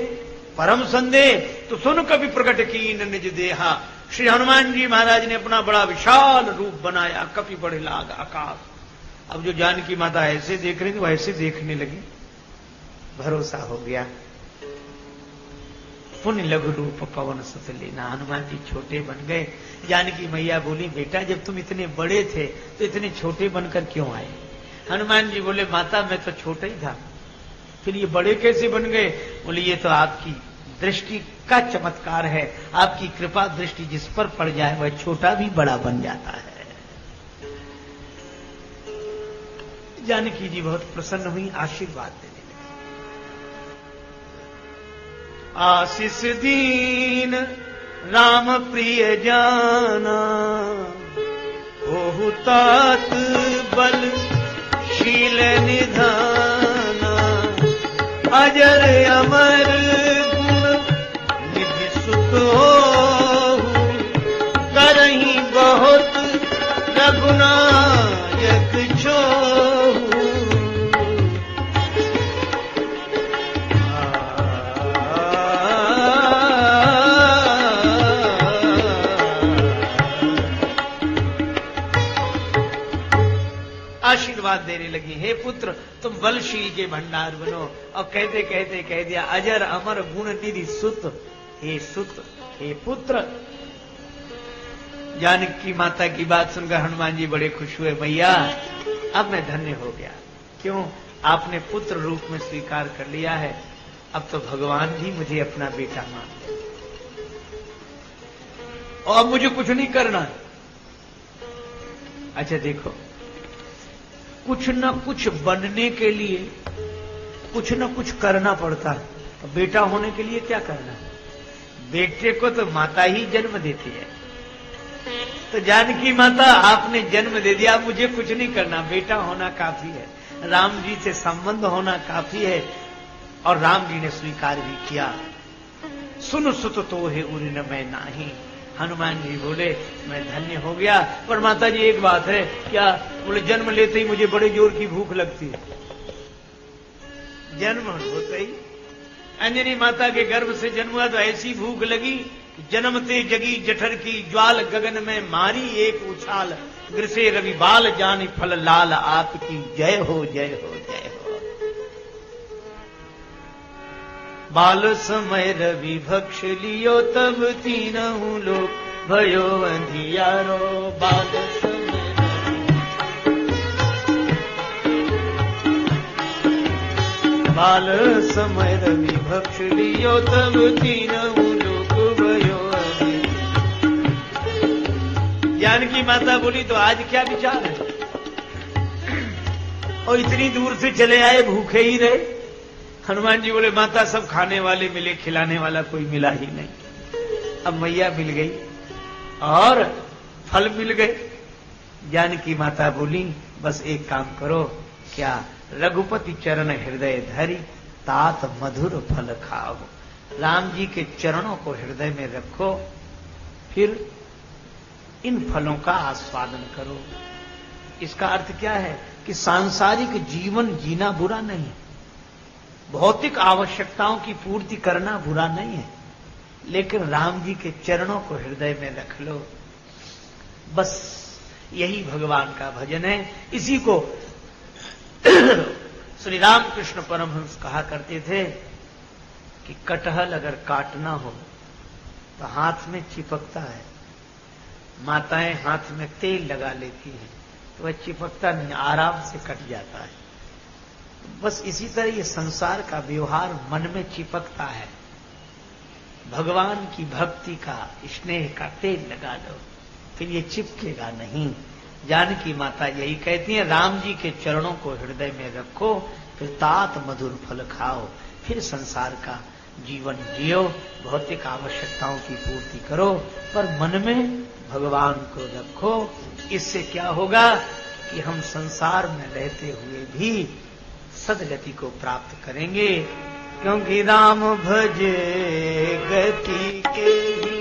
परम संदेह, तो सुन कभी प्रकट कीन निज देहा। श्री हनुमान जी महाराज ने अपना बड़ा विशाल रूप बनाया, कपि बढ़े लाग आकाश। अब जो जानकी माता ऐसे देख रही थी, वो ऐसे देखने लगी, भरोसा हो गया। पुण्य लघु रूप पवन सुत लेना। हनुमान जी छोटे बन गए। जानकी मैया बोली, बेटा जब तुम इतने बड़े थे तो इतने छोटे बनकर क्यों आए? हनुमान जी बोले, माता मैं तो छोटा ही था, फिर ये बड़े कैसे बन गए? बोले, ये तो आपकी दृष्टि का चमत्कार है, आपकी कृपा दृष्टि जिस पर पड़ जाए वह छोटा भी बड़ा बन जाता है। जानकी जी बहुत प्रसन्न हुई, आशीर्वाद देने लगी। आशीष दीन राम प्रिय जाना, ओहु तात बल शील निधाना। अजर अमर गुण निधि सुत होहु, करहीं बहुत रघुनायक छोहु। आशीर्वाद देने लगी, हे पुत्र तुम बलशील के भंडार बनो। और कहते कहते कह दिया, अजर अमर गुण निधि सुत, हे सुत, हे पुत्र। जानकी माता की बात सुनकर हनुमान जी बड़े खुश हुए, मैया अब मैं धन्य हो गया। क्यों? आपने पुत्र रूप में स्वीकार कर लिया है, अब तो भगवान जी मुझे अपना बेटा मान ले, और अब मुझे कुछ नहीं करना। अच्छा देखो, कुछ न कुछ बनने के लिए कुछ न कुछ करना पड़ता है। तो बेटा होने के लिए क्या करना है? बेटे को तो माता ही जन्म देती है। तो जानकी माता आपने जन्म दे दिया, मुझे कुछ नहीं करना, बेटा होना काफी है, राम जी से संबंध होना काफी है। और राम जी ने स्वीकार भी किया। सुन सुत तो है उरी न मैं नाही। हनुमान जी बोले, मैं धन्य हो गया। पर माता जी एक बात है, क्या? बोले, जन्म लेते ही मुझे बड़े जोर की भूख लगती है। जन्म होते ही अंजनी माता के गर्भ से जन्म हुआ तो ऐसी भूख लगी, जन्मते जगी जठर की ज्वाल, गगन में मारी एक उछाल। ग्रसे रवि बाल जानी फल लाल, आपकी जय हो जय हो जय हो। बाल समय रवि भक्ष लियो, तब तीनहु लोक भयो अंधियारो। बाल समय बाल समय रवि भक्ष लियो, तब तीनहु लोक भयो अंधियारो। जानकी माता बोली, तो आज क्या विचार है? और इतनी दूर से चले आए, भूखे ही रहे। हनुमान जी बोले, माता सब खाने वाले मिले, खिलाने वाला कोई मिला ही नहीं। अब मैया मिल गई और फल मिल गए। जानकी माता बोली, बस एक काम करो, क्या? रघुपति चरण हृदय धरी, तात मधुर फल खाओ। राम जी के चरणों को हृदय में रखो, फिर इन फलों का आस्वादन करो। इसका अर्थ क्या है कि सांसारिक जीवन जीना बुरा नहीं है, भौतिक आवश्यकताओं की पूर्ति करना बुरा नहीं है, लेकिन राम जी के चरणों को हृदय में रख लो। बस यही भगवान का भजन है। इसी को श्री रामकृष्ण परमहंस कहा करते थे कि कटहल अगर काटना हो तो हाथ में चिपकता है, माताएं हाथ में तेल लगा लेती हैं तो वह चिपकता नहीं, आराम से कट जाता है। बस इसी तरह ये संसार का व्यवहार मन में चिपकता है। भगवान की भक्ति का, स्नेह का तेल लगा दो, फिर ये चिपकेगा नहीं। जानकी माता यही कहती हैं, राम जी के चरणों को हृदय में रखो, फिर तात मधुर फल खाओ, फिर संसार का जीवन जियो, भौतिक आवश्यकताओं की पूर्ति करो, पर मन में भगवान को रखो। इससे क्या होगा कि हम संसार में रहते हुए भी सदगति को प्राप्त करेंगे, क्योंकि राम भजे गति के ही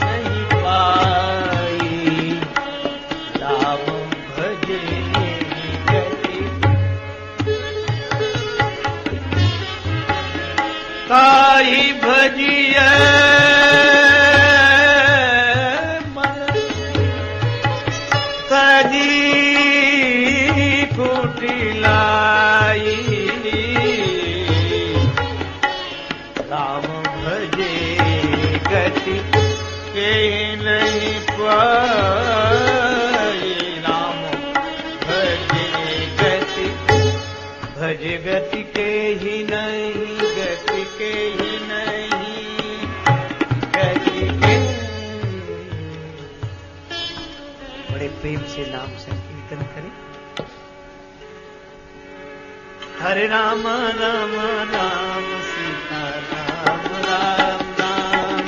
नहीं पाई। राम भजे गति के नहीं पाए राम भज गति के ही नहीं, गति के ही नहीं, गति के। बड़े प्रेम से नाम संकीर्तन करें। हरे राम राम राम सीता राम राम राम,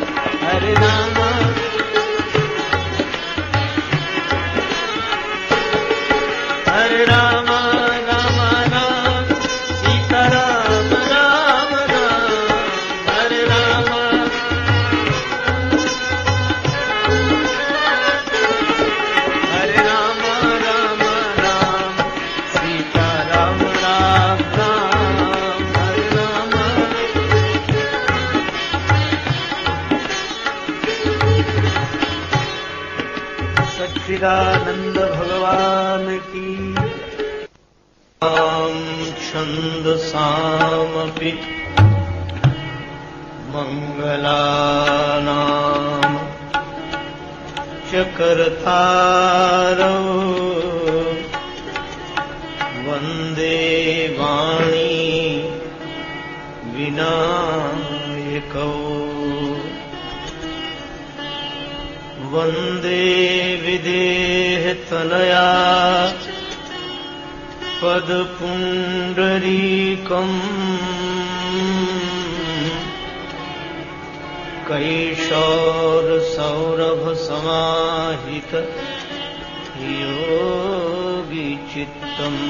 हरे राम हरे राम राम राम सीता राम राम राम, हरे राम हरे राम राम राम सीता राम राम राम, हरे राम। सच्चिदानंद भगवान की। छन्दसामपि मङ्गलानां च कर्तारौ वन्दे वाणी विनायकौ, वन्दे विदेहतनया पदपुण्डरीकम्, कैशोरसौरभसमाहित योगिचित्तम्,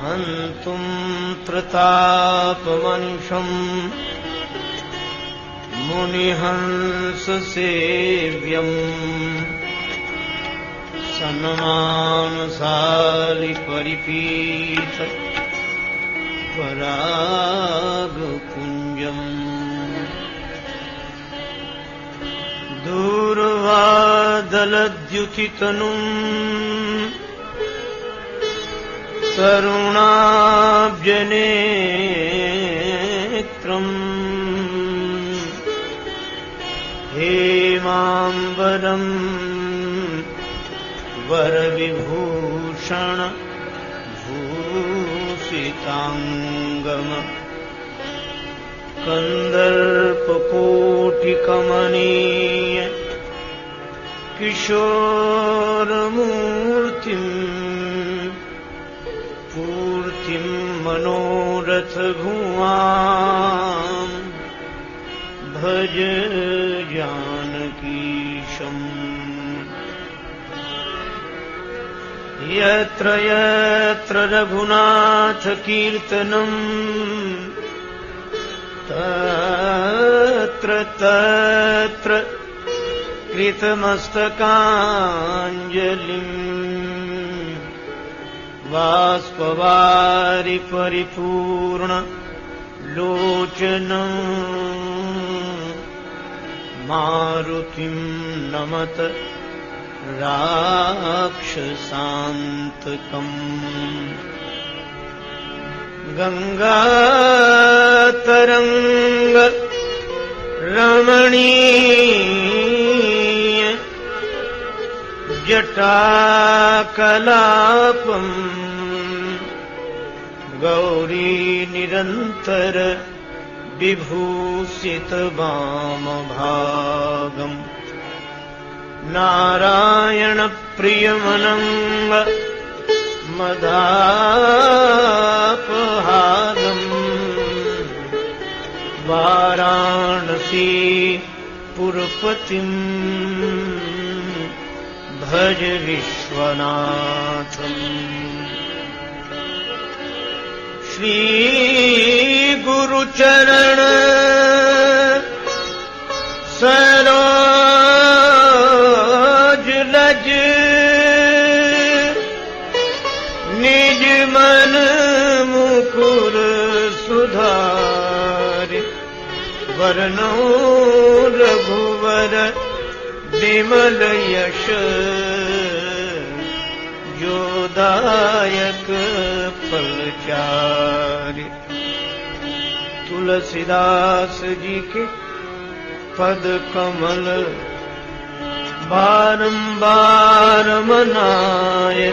हन्तुं प्रतापमनिशम् मुनिहंससेव्यम्, सन्मानशालि परिपीत परागपुञ्जम्, दूर्वादलद्युतितनुम् तरुणाब्जनेत्रम्, हेमाम्बरम् वरविभूषण भूषिताङ्गम, कन्दर्पकोटिकमनीय किशोरमूर्तिम्, पूर्तिम् मनोरथभुवाम् भज जानकीशम्। यत्र यत्र रघुनाथकीर्तनम् तत्र तत्र कृतमस्तकाञ्जलिम्, बाष्पवारि परिपूर्ण लोचनम्, मारुतिम् नमत राक्षसान्तकम्। गंगातरंग रमणीय जटाकलापम्, गौरी निरन्तर विभूषित वामभागम्, नारायण प्रियमनंग मदापहारम्, वाराणसी पुरपतिम् भज विश्वनाथम्। श्री गुरुचरण सरोज लज, निज मन मुकुर सुधार, वरनौ रघुवर विमल यश, जोदायक फलचारि। तुलसीदास जी के पद कमल बारंबार मनाए,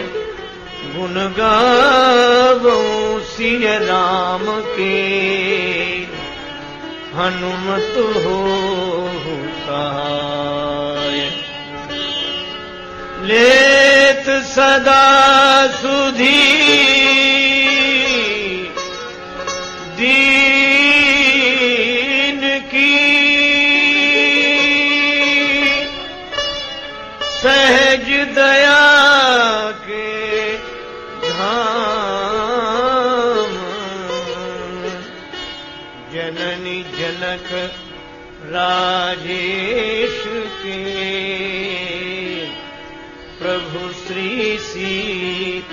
गुण गावों सिय राम के, हनुमत हो सहाय। लेत सदा सुधी दीन की, सहज दया के धाम, जननी जनक राजेश के, प्रभु श्री सीताराम।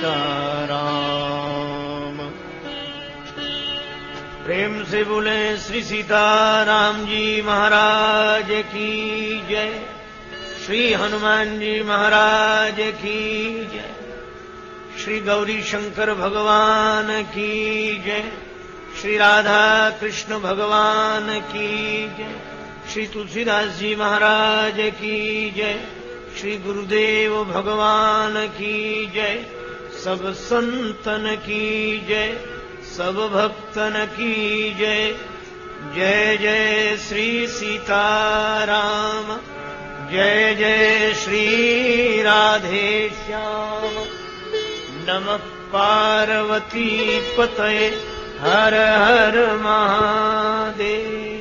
प्रेम से बोले श्री सीताराम जी महाराज की जय, श्री हनुमान जी महाराज की जय, श्री गौरी शंकर भगवान की जय, श्री राधा कृष्ण भगवान की जय, श्री तुलसीदास जी महाराज की जय, श्री गुरुदेव भगवान की जय, सब संतन की जय, सब भक्तन की जय। जय जय श्री सीताराम, जय जय श्री राधे श्याम। नमः पार्वती पतये, हर हर महादेव।